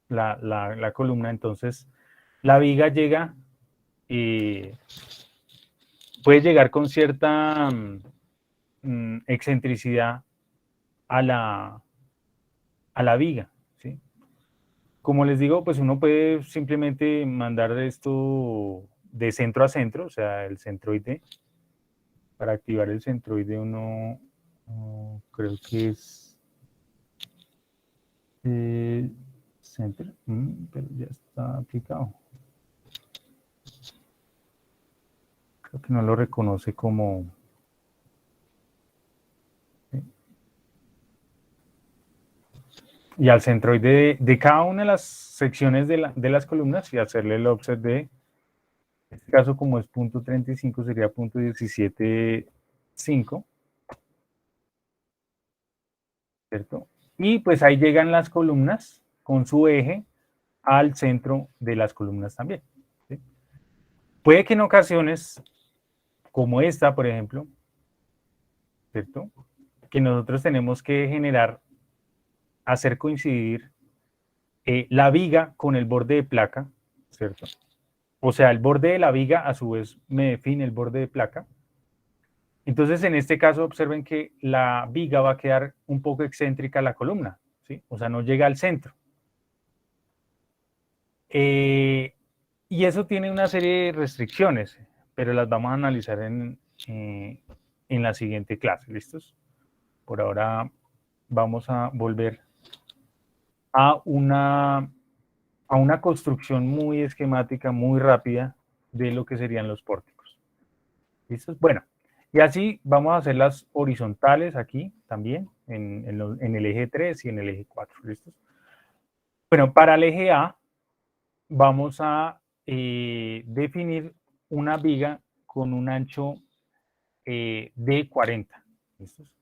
La columna, entonces la viga llega y puede llegar con cierta excentricidad a la viga, ¿sí? Como les digo, pues uno puede simplemente mandar esto de centro a centro, o sea, el centroide. Para activar el centroide uno creo que es center, pero ya está aplicado. Creo que no lo reconoce como... ¿sí? Y al centroide de cada una de las secciones de las columnas y hacerle el offset de, en este caso como es punto 35 sería punto 17.5, ¿cierto? Y pues ahí llegan las columnas con su eje al centro de las columnas también, ¿sí? Puede que en ocasiones, como esta, por ejemplo, ¿cierto? Que nosotros tenemos que hacer coincidir la viga con el borde de placa, ¿cierto? O sea, el borde de la viga a su vez me define el borde de placa. Entonces, en este caso, observen que la viga va a quedar un poco excéntrica a la columna, ¿sí? O sea, no llega al centro. Y eso tiene una serie de restricciones, pero las vamos a analizar en la siguiente clase, ¿listos? Por ahora vamos a volver a una construcción muy esquemática, muy rápida de lo que serían los pórticos. ¿Listos? Bueno, y así vamos a hacer las horizontales aquí también, en el eje 3 y en el eje 4. ¿Listos? Bueno, para el eje A vamos a definir una viga con un ancho de 40. ¿Listos?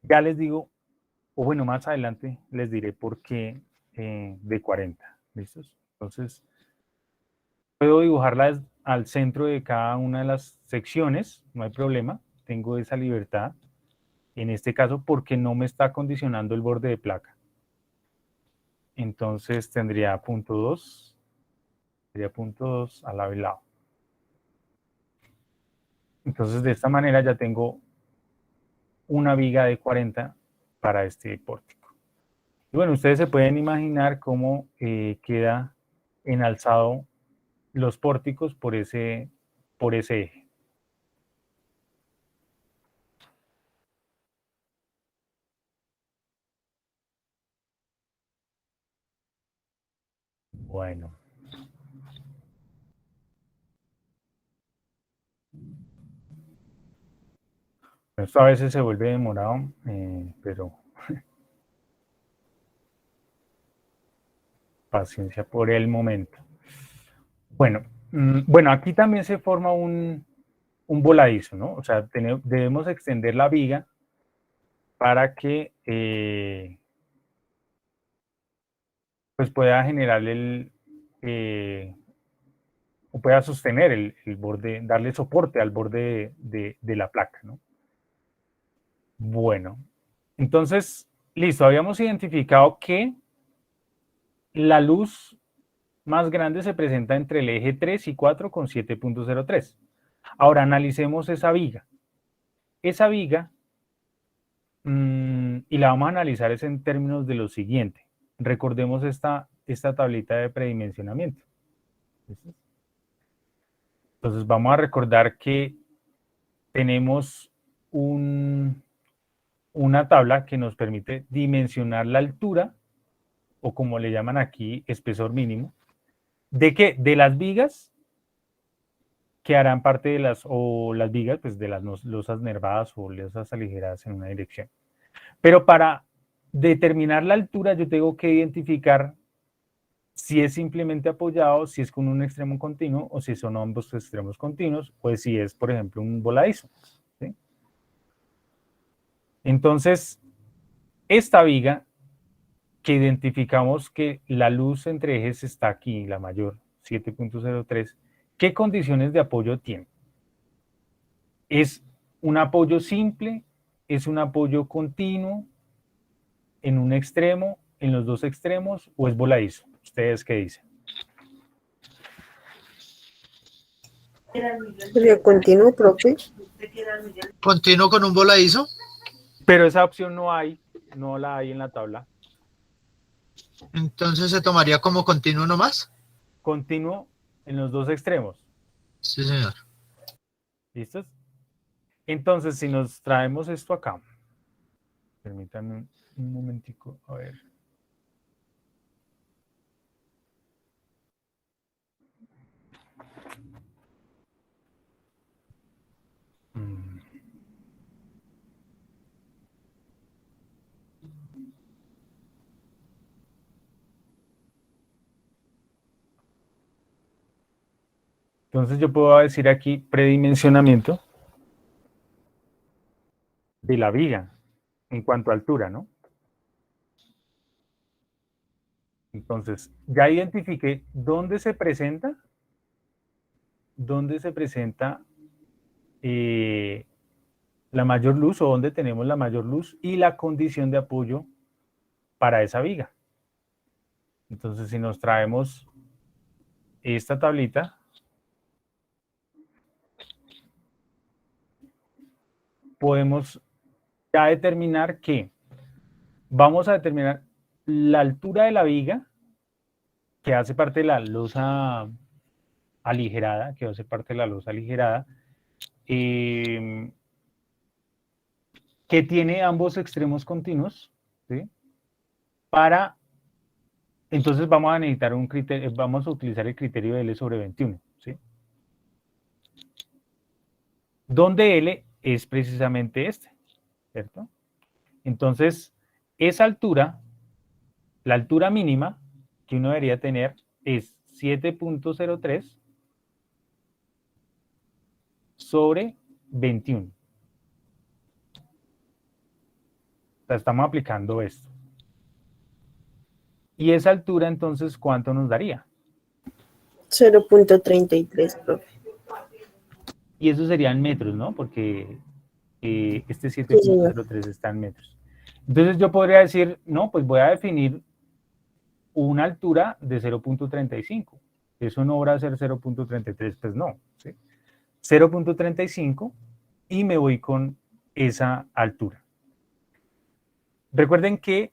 Ya les digo, o bueno, más adelante les diré por qué de 40. ¿Listos? Entonces, puedo dibujarla al centro de cada una de las secciones, no hay problema, tengo esa libertad. En este caso, porque no me está condicionando el borde de placa. Entonces tendría punto 2, sería punto 2 al lado y lado. Entonces de esta manera ya tengo una viga de 40 para este pórtico. Y bueno, ustedes se pueden imaginar cómo queda enalzado los pórticos por ese eje. Bueno. Esto a veces se vuelve demorado, pero paciencia por el momento. Bueno, bueno, aquí también se forma un voladizo, ¿no? O sea, debemos extender la viga para que pues pueda generar o pueda sostener el borde, darle soporte al borde de la placa, ¿no? Bueno, entonces, listo, habíamos identificado que la luz más grande se presenta entre el eje 3 y 4 con 7.03. Ahora analicemos esa viga. Esa viga, y la vamos a analizar es en términos de lo siguiente. Recordemos esta tablita de predimensionamiento. Entonces vamos a recordar que tenemos una tabla que nos permite dimensionar la altura, o como le llaman aquí, espesor mínimo. ¿De qué? De las vigas que harán parte de las vigas, pues de las losas nervadas o losas aligeradas en una dirección. Pero para determinar la altura yo tengo que identificar si es simplemente apoyado, si es con un extremo continuo o si son ambos extremos continuos, o si es, por ejemplo, un voladizo, ¿sí? Entonces, esta viga que identificamos que la luz entre ejes está aquí, la mayor, 7.03, ¿qué condiciones de apoyo tiene? ¿Es un apoyo simple? ¿Es un apoyo continuo en un extremo, en los dos extremos, o es voladizo? ¿Ustedes qué dicen? ¿Sería continuo, profe? Continuo con un voladizo. Pero esa opción no la hay en la tabla. Entonces se tomaría como continuo nomás. Continuo en los dos extremos. Sí, señor. ¿Listos? Entonces, si nos traemos esto acá, permítanme un momentico, a ver. Entonces yo puedo decir aquí predimensionamiento de la viga en cuanto a altura, ¿no? Entonces, ya identifiqué dónde se presenta la mayor luz o dónde tenemos la mayor luz y la condición de apoyo para esa viga. Entonces, si nos traemos esta tablita, podemos ya determinar que vamos a determinar la altura de la viga, que hace parte de la losa aligerada, que tiene ambos extremos continuos, ¿sí? Entonces vamos a necesitar un criterio, vamos a utilizar el criterio de L sobre 21, ¿sí? Donde L es precisamente este, ¿cierto? Entonces, esa altura, la altura mínima que uno debería tener es 7.03 sobre 21. O sea, estamos aplicando esto. Y esa altura, entonces, ¿cuánto nos daría? 0.33, profe. Y eso sería en metros, ¿no? Porque este 7.03 está en metros. Entonces yo podría decir, no, pues voy a definir una altura de 0.35. Eso no va a ser 0.33, pues no, ¿sí? 0.35 y me voy con esa altura. Recuerden que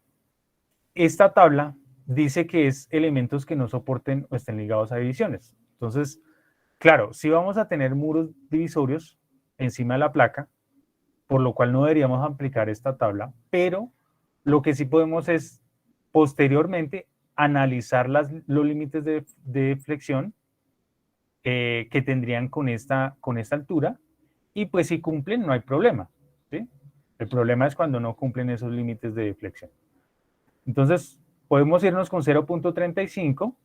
esta tabla dice que es elementos que no soporten o estén ligados a divisiones. Entonces, claro, sí vamos a tener muros divisorios encima de la placa, por lo cual no deberíamos aplicar esta tabla, pero lo que sí podemos es posteriormente analizar los límites de flexión que tendrían con esta altura, y pues si cumplen no hay problema, ¿sí? El problema es cuando no cumplen esos límites de flexión. Entonces podemos irnos con 0.35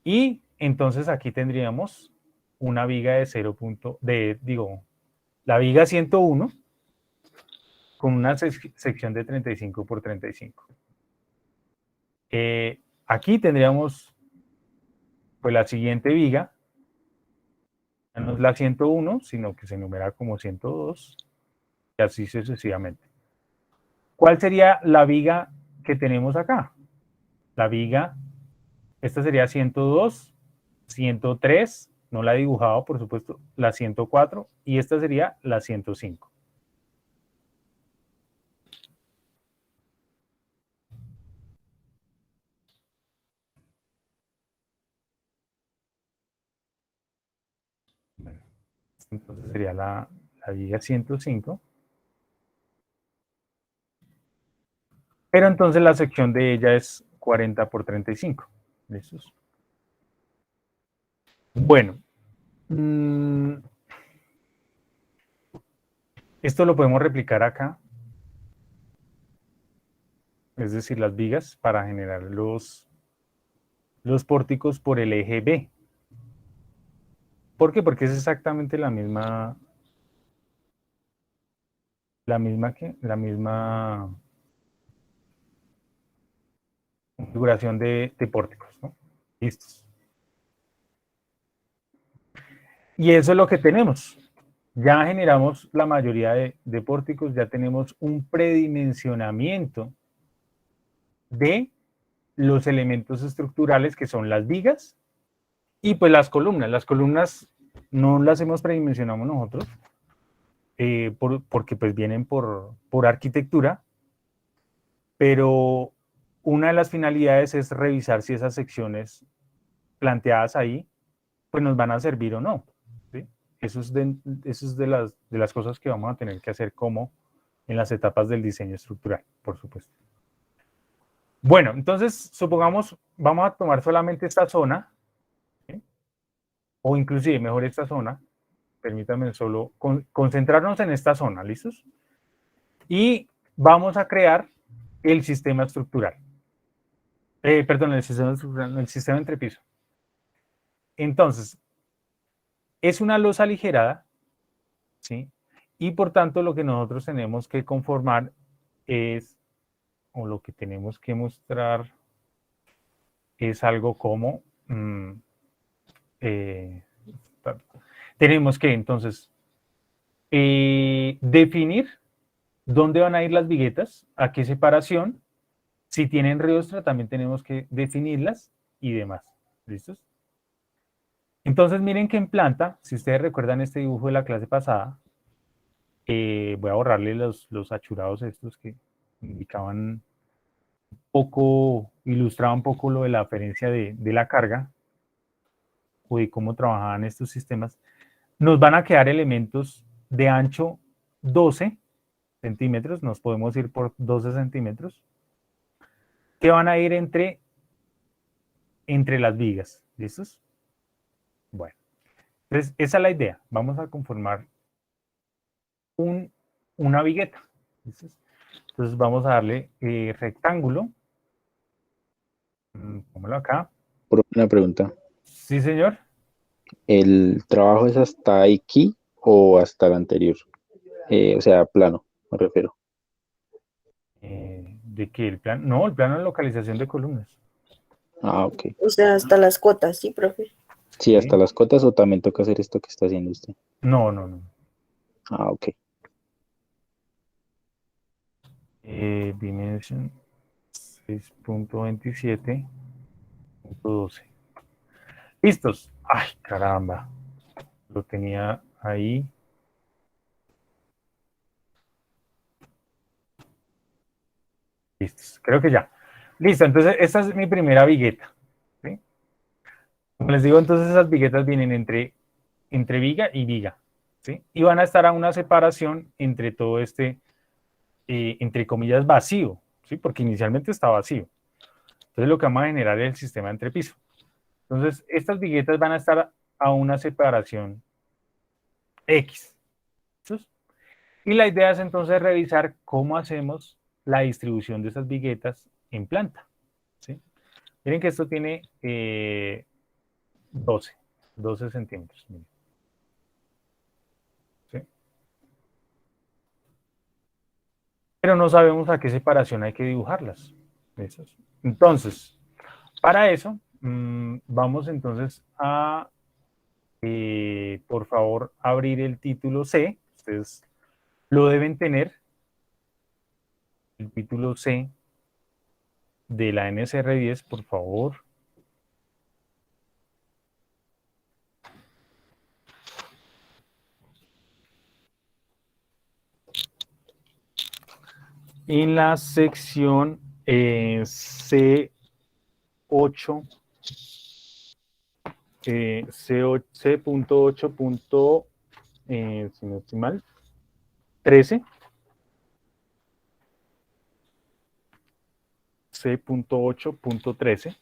y entonces aquí tendríamos una viga de la viga 101 con una sección de 35 por 35. Aquí tendríamos pues la siguiente viga, no es la 101, sino que se enumera como 102, y así sucesivamente. ¿Cuál sería la viga que tenemos acá? La viga, esta sería 102, 103, no la he dibujado, por supuesto, la 104, y esta sería la 105. Bueno, entonces sería la viga 105. Pero entonces la sección de ella es 40 por 35. ¿Listos? Bueno. Esto lo podemos replicar acá. Es decir, las vigas para generar los pórticos por el eje B. ¿Por qué? Porque es exactamente la misma configuración de pórticos, ¿no? Listos. Y eso es lo que tenemos. Ya generamos la mayoría de pórticos, ya tenemos un predimensionamiento de los elementos estructurales que son las vigas y pues las columnas. Las columnas no las hemos predimensionado nosotros porque pues vienen por arquitectura, pero una de las finalidades es revisar si esas secciones planteadas ahí pues nos van a servir o no, ¿sí? Eso es de las cosas que vamos a tener que hacer como en las etapas del diseño estructural, por supuesto. Bueno, entonces, supongamos, vamos a tomar solamente esta zona, ¿sí? O inclusive mejor esta zona, permítanme solo concentrarnos en esta zona, ¿listos? Y vamos a crear el sistema estructural. Perdón, el sistema estructural, no, el sistema entrepiso. Entonces, es una losa aligerada, ¿sí? Y por tanto, lo que nosotros tenemos que conformar es, o lo que tenemos que mostrar es algo como, tenemos que entonces definir dónde van a ir las viguetas, a qué separación, si tienen riostra también tenemos que definirlas y demás. ¿Listos? Entonces miren que en planta, si ustedes recuerdan este dibujo de la clase pasada, voy a borrarle los achurados estos que indicaban poco, ilustraban un poco lo de la aferencia de la carga o de cómo trabajaban estos sistemas. Nos van a quedar elementos de ancho 12 centímetros, nos podemos ir por 12 centímetros, que van a ir entre las vigas. ¿Listos? Bueno, entonces esa es la idea. Vamos a conformar una vigueta. ¿Listos? Entonces vamos a darle rectángulo. Póngalo acá. Una pregunta. Sí, señor. ¿El trabajo es hasta aquí o hasta el anterior? O sea, plano, me refiero. ¿De qué? ¿El plan? No, el plano de localización de columnas. Ah, ok. O sea, hasta las cotas, ¿sí, profe? Sí, hasta las cotas o también toca hacer esto que está haciendo usted. No, no, no. Ah, ok. Dimension 6.27.12. Listos. Ay, caramba. Lo tenía ahí. Listos. Creo que ya. Listo. Entonces, esta es mi primera vigueta. ¿Sí? Como les digo, entonces esas viguetas vienen entre viga y viga. ¿Sí? Y van a estar a una separación entre todo este, entre comillas, vacío. ¿Sí? Porque inicialmente está vacío. Entonces, lo que vamos a generar es el sistema entrepiso. Entonces, estas viguetas van a estar a una separación X. ¿Sí? Y la idea es entonces revisar cómo hacemos la distribución de esas viguetas en planta. ¿Sí? Miren que esto tiene 12 centímetros. Miren. ¿Sí? Pero no sabemos a qué separación hay que dibujarlas. Entonces, para eso, vamos entonces a, por favor, abrir el título C. Ustedes lo deben tener, el título C de la NSR10, por favor. En la sección C8, C.8. Si no estoy mal, 13. C.8.13.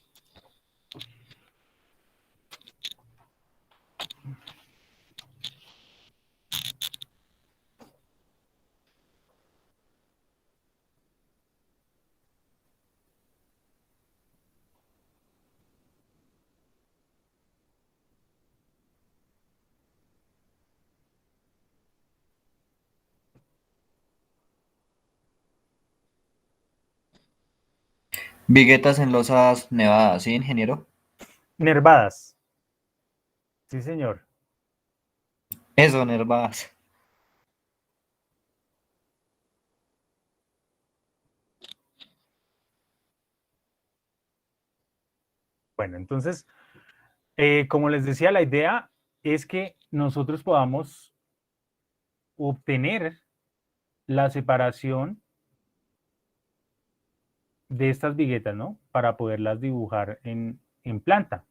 Viguetas en losas nevadas, ¿sí, ingeniero? Nervadas. Sí, señor. Eso, nervadas. Bueno, entonces, como les decía, la idea es que nosotros podamos obtener la separación de estas viguetas, ¿no? Para poderlas dibujar en planta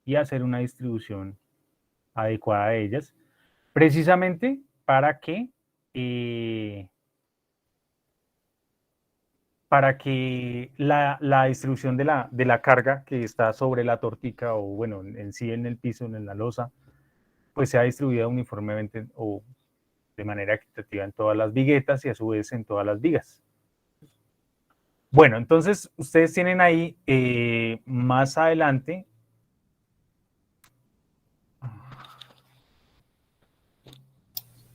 y hacer una distribución adecuada de ellas, precisamente para que la distribución de la carga que está sobre la tortica o, bueno, en sí en el piso, en la losa, pues sea distribuida uniformemente o de manera equitativa en todas las viguetas y a su vez en todas las vigas. Bueno, entonces ustedes tienen ahí más adelante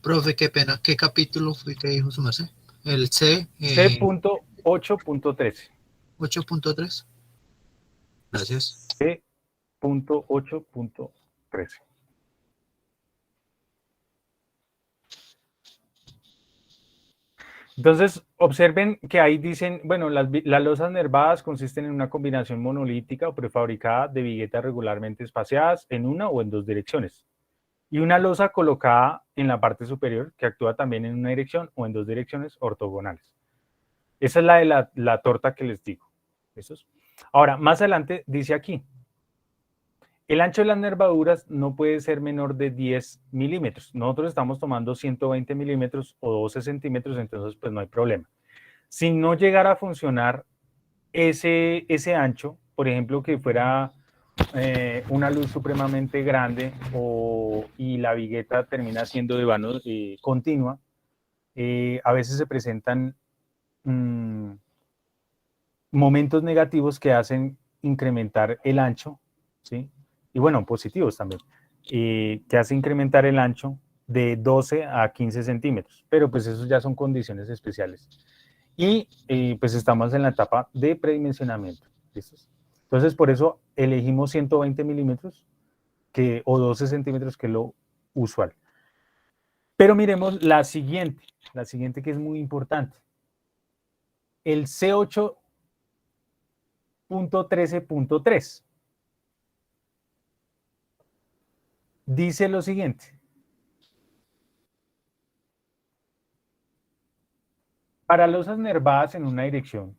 Profe, qué pena. ¿Qué capítulo fue que dijo su merced? El C. C.8.13. 8.3. Gracias. C.8.13. Entonces, observen que ahí dicen, bueno, las losas nervadas consisten en una combinación monolítica o prefabricada de viguetas regularmente espaciadas en una o en dos direcciones. Y una losa colocada en la parte superior que actúa también en una dirección o en dos direcciones ortogonales. Esa es la de la torta que les digo. ¿Esos? Ahora, más adelante dice aquí, el ancho de las nervaduras no puede ser menor de 10 milímetros. Nosotros estamos tomando 120 milímetros o 12 centímetros, entonces pues no hay problema. Si no llegara a funcionar ese ancho, por ejemplo, que fuera una luz supremamente grande y la vigueta termina siendo de vano continua, a veces se presentan momentos negativos que hacen incrementar el ancho, ¿sí? Y bueno, positivos también, que hace incrementar el ancho de 12 a 15 centímetros, pero pues eso ya son condiciones especiales. Y pues estamos en la etapa de predimensionamiento. ¿Listos? Entonces, por eso elegimos 120 milímetros o 12 centímetros, que es lo usual. Pero miremos la siguiente que es muy importante. El C8.13.3 dice lo siguiente. Para losas nervadas en una dirección,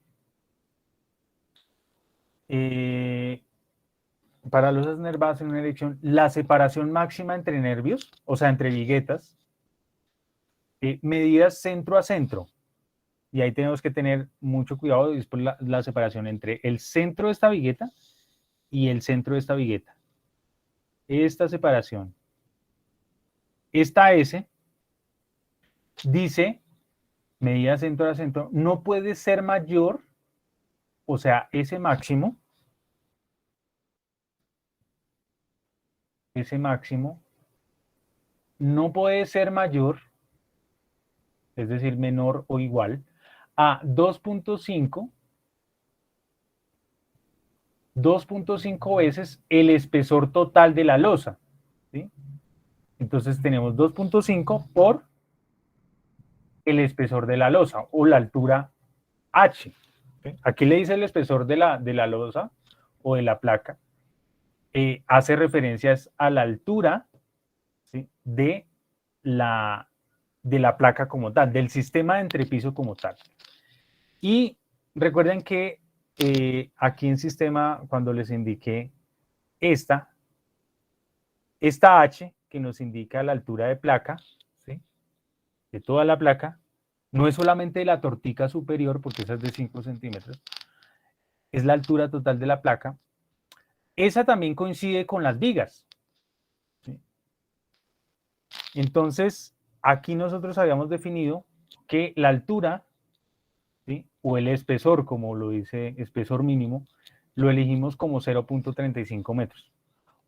la separación máxima entre nervios, o sea, entre viguetas, medidas centro a centro, y ahí tenemos que tener mucho cuidado, y después la separación entre el centro de esta vigueta y el centro de esta vigueta. Esta separación, esta S, dice, medida centro a centro, no puede ser mayor, o sea, ese máximo no puede ser mayor, es decir, menor o igual, a 2.5 veces el espesor total de la losa, ¿sí? Entonces tenemos 2.5 por el espesor de la losa o la altura H. ¿Sí? Aquí le dice el espesor de la losa o de la placa. Hace referencias a la altura, ¿sí?, de la placa como tal, del sistema de entrepiso como tal. Y recuerden que aquí en sistema, cuando les indiqué esta H, que nos indica la altura de placa, ¿sí?, de toda la placa, no es solamente de la tortica superior, porque esa es de 5 centímetros, es la altura total de la placa. Esa también coincide con las vigas, ¿sí? Entonces, aquí nosotros habíamos definido que la altura, ¿sí?, o el espesor, como lo dice, espesor mínimo, lo elegimos como 0.35 metros.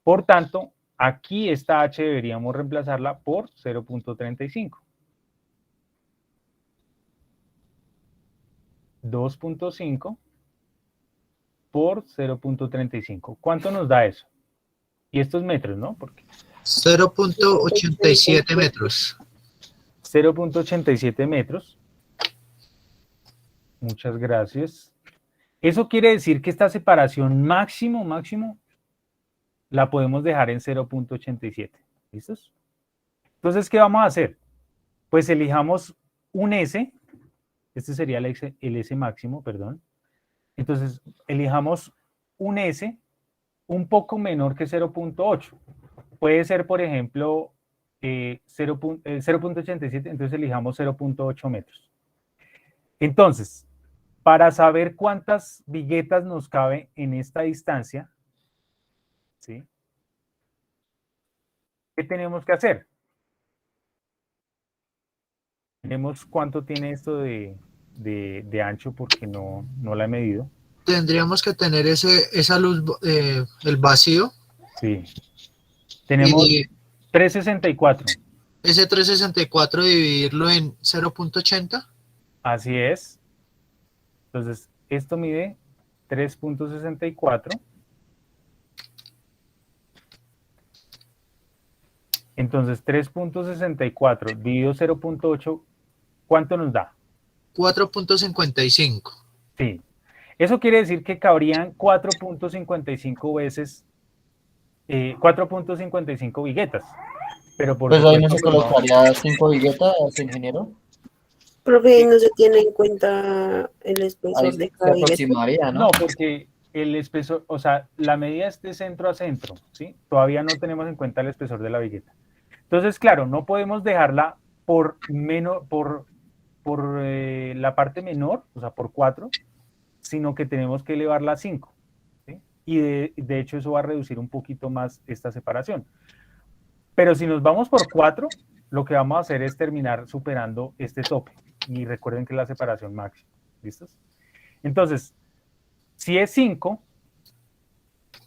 Por tanto, aquí esta H deberíamos reemplazarla por 0.35. 2.5 por 0.35. ¿Cuánto nos da eso? Y estos metros, ¿no? Porque 0.87 metros. 0.87 metros. Muchas gracias. Eso quiere decir que esta separación máximo la podemos dejar en 0.87. ¿Listos? Entonces, ¿qué vamos a hacer? Pues elijamos un S. Este sería el S máximo, perdón. Entonces, elijamos un S un poco menor que 0.8. Puede ser, por ejemplo, 0.87, entonces elijamos 0.8 metros. Entonces, para saber cuántas viguetas nos cabe en esta distancia, ¿sí?, ¿qué tenemos que hacer? Tenemos cuánto tiene esto de ancho, porque no la he medido. Tendríamos que tener esa luz, el vacío. Sí. Tenemos 364. ese 364 dividirlo en 0.80. Así es. Entonces, esto mide 3.64. Entonces, 3.64 dividido 0.8, ¿cuánto nos da? 4.55. Sí. Eso quiere decir que cabrían 4.55 veces, 4.55 viguetas. Pero por Pues ahí no supuesto, se pues no. colocaría 5 viguetas, ingeniero. Profe, no se tiene en cuenta el Ahí espesor de se cada vigueta. aproximaría, ¿no? No, porque el espesor, o sea, la medida es de centro a centro, ¿sí? Todavía no tenemos en cuenta el espesor de la vigueta. Entonces, claro, no podemos dejarla por la parte menor, o sea, por 4, sino que tenemos que elevarla a 5, ¿sí? Y de hecho eso va a reducir un poquito más esta separación. Pero si nos vamos por 4, lo que vamos a hacer es terminar superando este tope. Y recuerden que es la separación máxima. ¿Listos? Entonces, si es 5,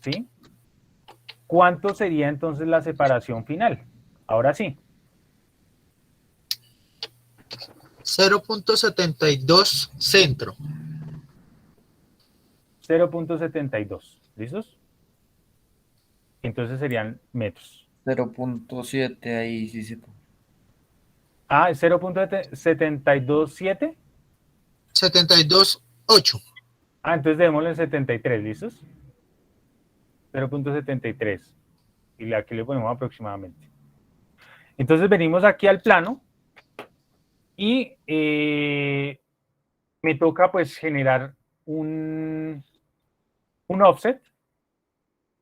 ¿sí? ¿Cuánto sería entonces la separación final? Ahora sí. 0.72 centro. 0.72. ¿Listos? Entonces serían metros. 0.7 ahí sí se... Ah, 0.727. 72.8. Ah, entonces démosle en 73, ¿listos? 0.73. Y aquí le ponemos aproximadamente. Entonces venimos aquí al plano y me toca pues generar un offset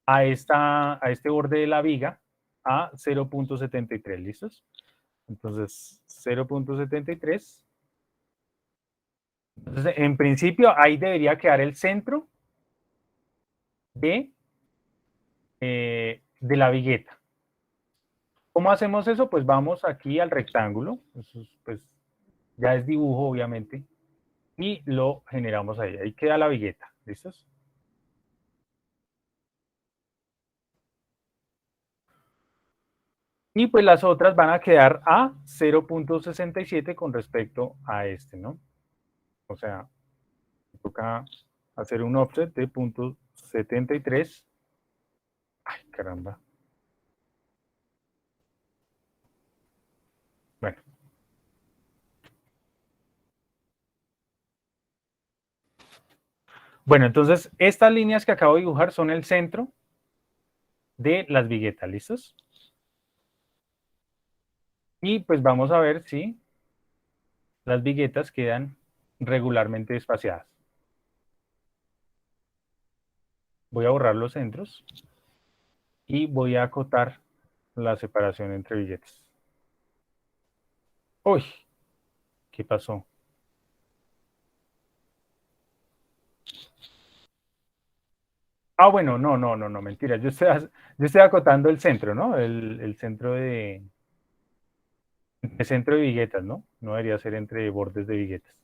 a este borde de la viga a 0.73, ¿listos? Entonces 0.73. Entonces, en principio, ahí debería quedar el centro de la vigueta. ¿Cómo hacemos eso? Pues vamos aquí al rectángulo. Eso es, pues ya es dibujo, obviamente. Y lo generamos ahí. Ahí queda la vigueta. ¿Listos? Y pues las otras van a quedar a 0.67 con respecto a este, ¿no? O sea, toca hacer un offset de 0.73. Ay, caramba. Bueno. Bueno, entonces estas líneas que acabo de dibujar son el centro de las viguetas, ¿listos? Y pues vamos a ver si las viguetas quedan regularmente espaciadas. Voy a borrar los centros y voy a acotar la separación entre viguetas. Uy, ¿qué pasó? Ah, bueno, no, mentira. Yo estoy acotando el centro, ¿no? El centro de viguetas, ¿no? No debería ser entre bordes de viguetas.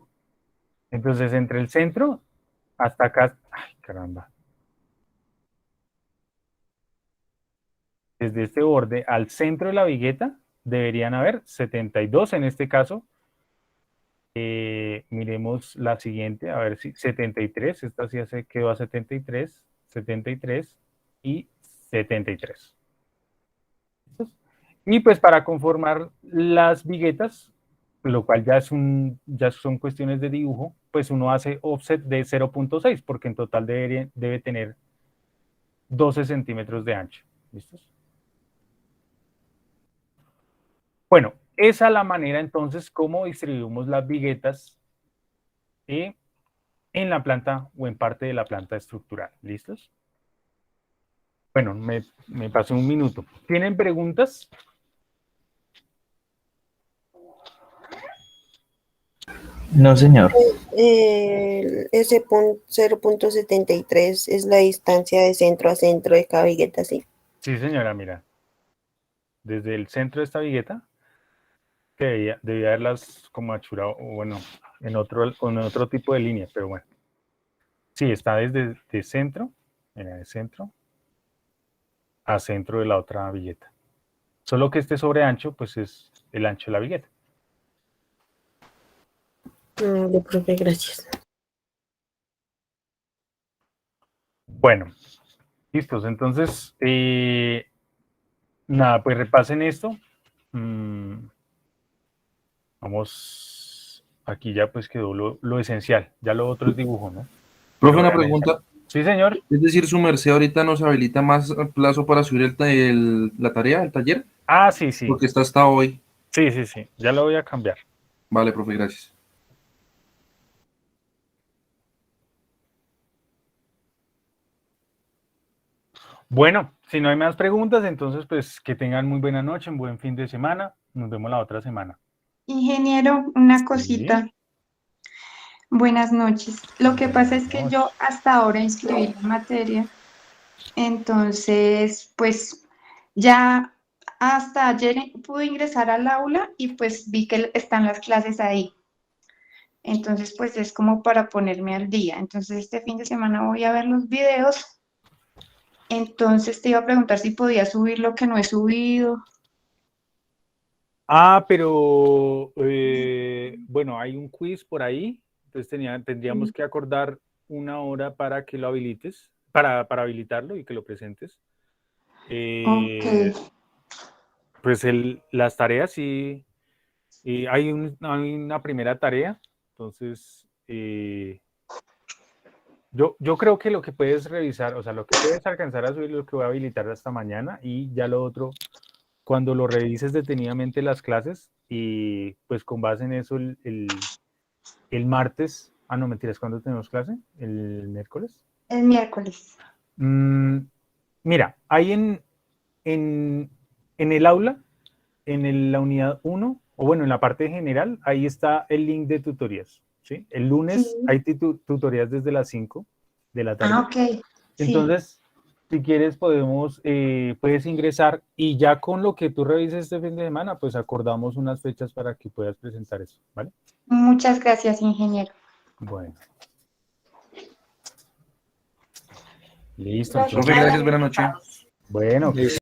Entonces, entre el centro hasta acá, ay, caramba. Desde este borde al centro de la vigueta deberían haber 72 en este caso. Miremos la siguiente, a ver si 73, esta sí se quedó a 73, 73 y 73. Y pues para conformar las viguetas, lo cual ya son cuestiones de dibujo, pues uno hace offset de 0.6, porque en total debe tener 12 centímetros de ancho. ¿Listos? Bueno, esa es la manera entonces como distribuimos las viguetas en la planta o en parte de la planta estructural. ¿Listos? Bueno, me pasó un minuto. ¿Tienen preguntas? No, señor. Ese 0.73 es la distancia de centro a centro de cada vigueta, ¿sí? Sí, señora, mira. Desde el centro de esta vigueta, que debía haberlas como achurado, o bueno, con otro tipo de línea, pero bueno. Sí, está desde el centro, mira, de centro a centro de la otra vigueta. Solo que este sobreancho, pues es el ancho de la vigueta. De profe, gracias. Bueno, listos. Entonces, nada, pues repasen esto. Vamos, aquí ya pues quedó lo esencial. Ya lo otro es dibujo, ¿no? Profe, Pero una obviamente- pregunta. Sí, señor. Es decir, su merced ahorita nos habilita más plazo para subir la tarea, el taller, Ah, sí, sí. porque está hasta hoy. Sí, sí, sí. Ya lo voy a cambiar. Vale, profe, gracias. Bueno, si no hay más preguntas, entonces pues que tengan muy buena noche, un buen fin de semana. Nos vemos la otra semana. Ingeniero, una Sí. cosita. Buenas noches. Lo que pasa es que yo hasta ahora inscribí la materia, entonces pues ya hasta ayer pude ingresar al aula y pues vi que están las clases ahí. Entonces pues es como para ponerme al día. Entonces este fin de semana voy a ver los videos. Entonces te iba a preguntar si podía subir lo que no he subido. Ah, pero bueno, hay un quiz por ahí, entonces tendríamos que acordar una hora para que lo habilites, para habilitarlo y que lo presentes. Pues las tareas sí, hay una primera tarea, entonces yo creo que lo que puedes revisar, o sea, lo que puedes alcanzar a subir, lo que voy a habilitar hasta mañana y ya lo otro, cuando lo revises detenidamente las clases y pues con base en eso el martes, no mentiras, ¿cuándo tenemos clase? ¿El miércoles? El miércoles. Mira, hay en el aula, en la unidad 1, o bueno, en la parte general, ahí está el link de tutorías, ¿sí? El lunes Sí. hay tutorías desde las 5 de la tarde. Ah, ok. Sí. Entonces, si quieres, puedes ingresar y ya con lo que tú revises este fin de semana, pues acordamos unas fechas para que puedas presentar eso, ¿vale? Muchas gracias, ingeniero. Bueno. Listo. Gracias. Profe, gracias, buenas noches. Bueno, que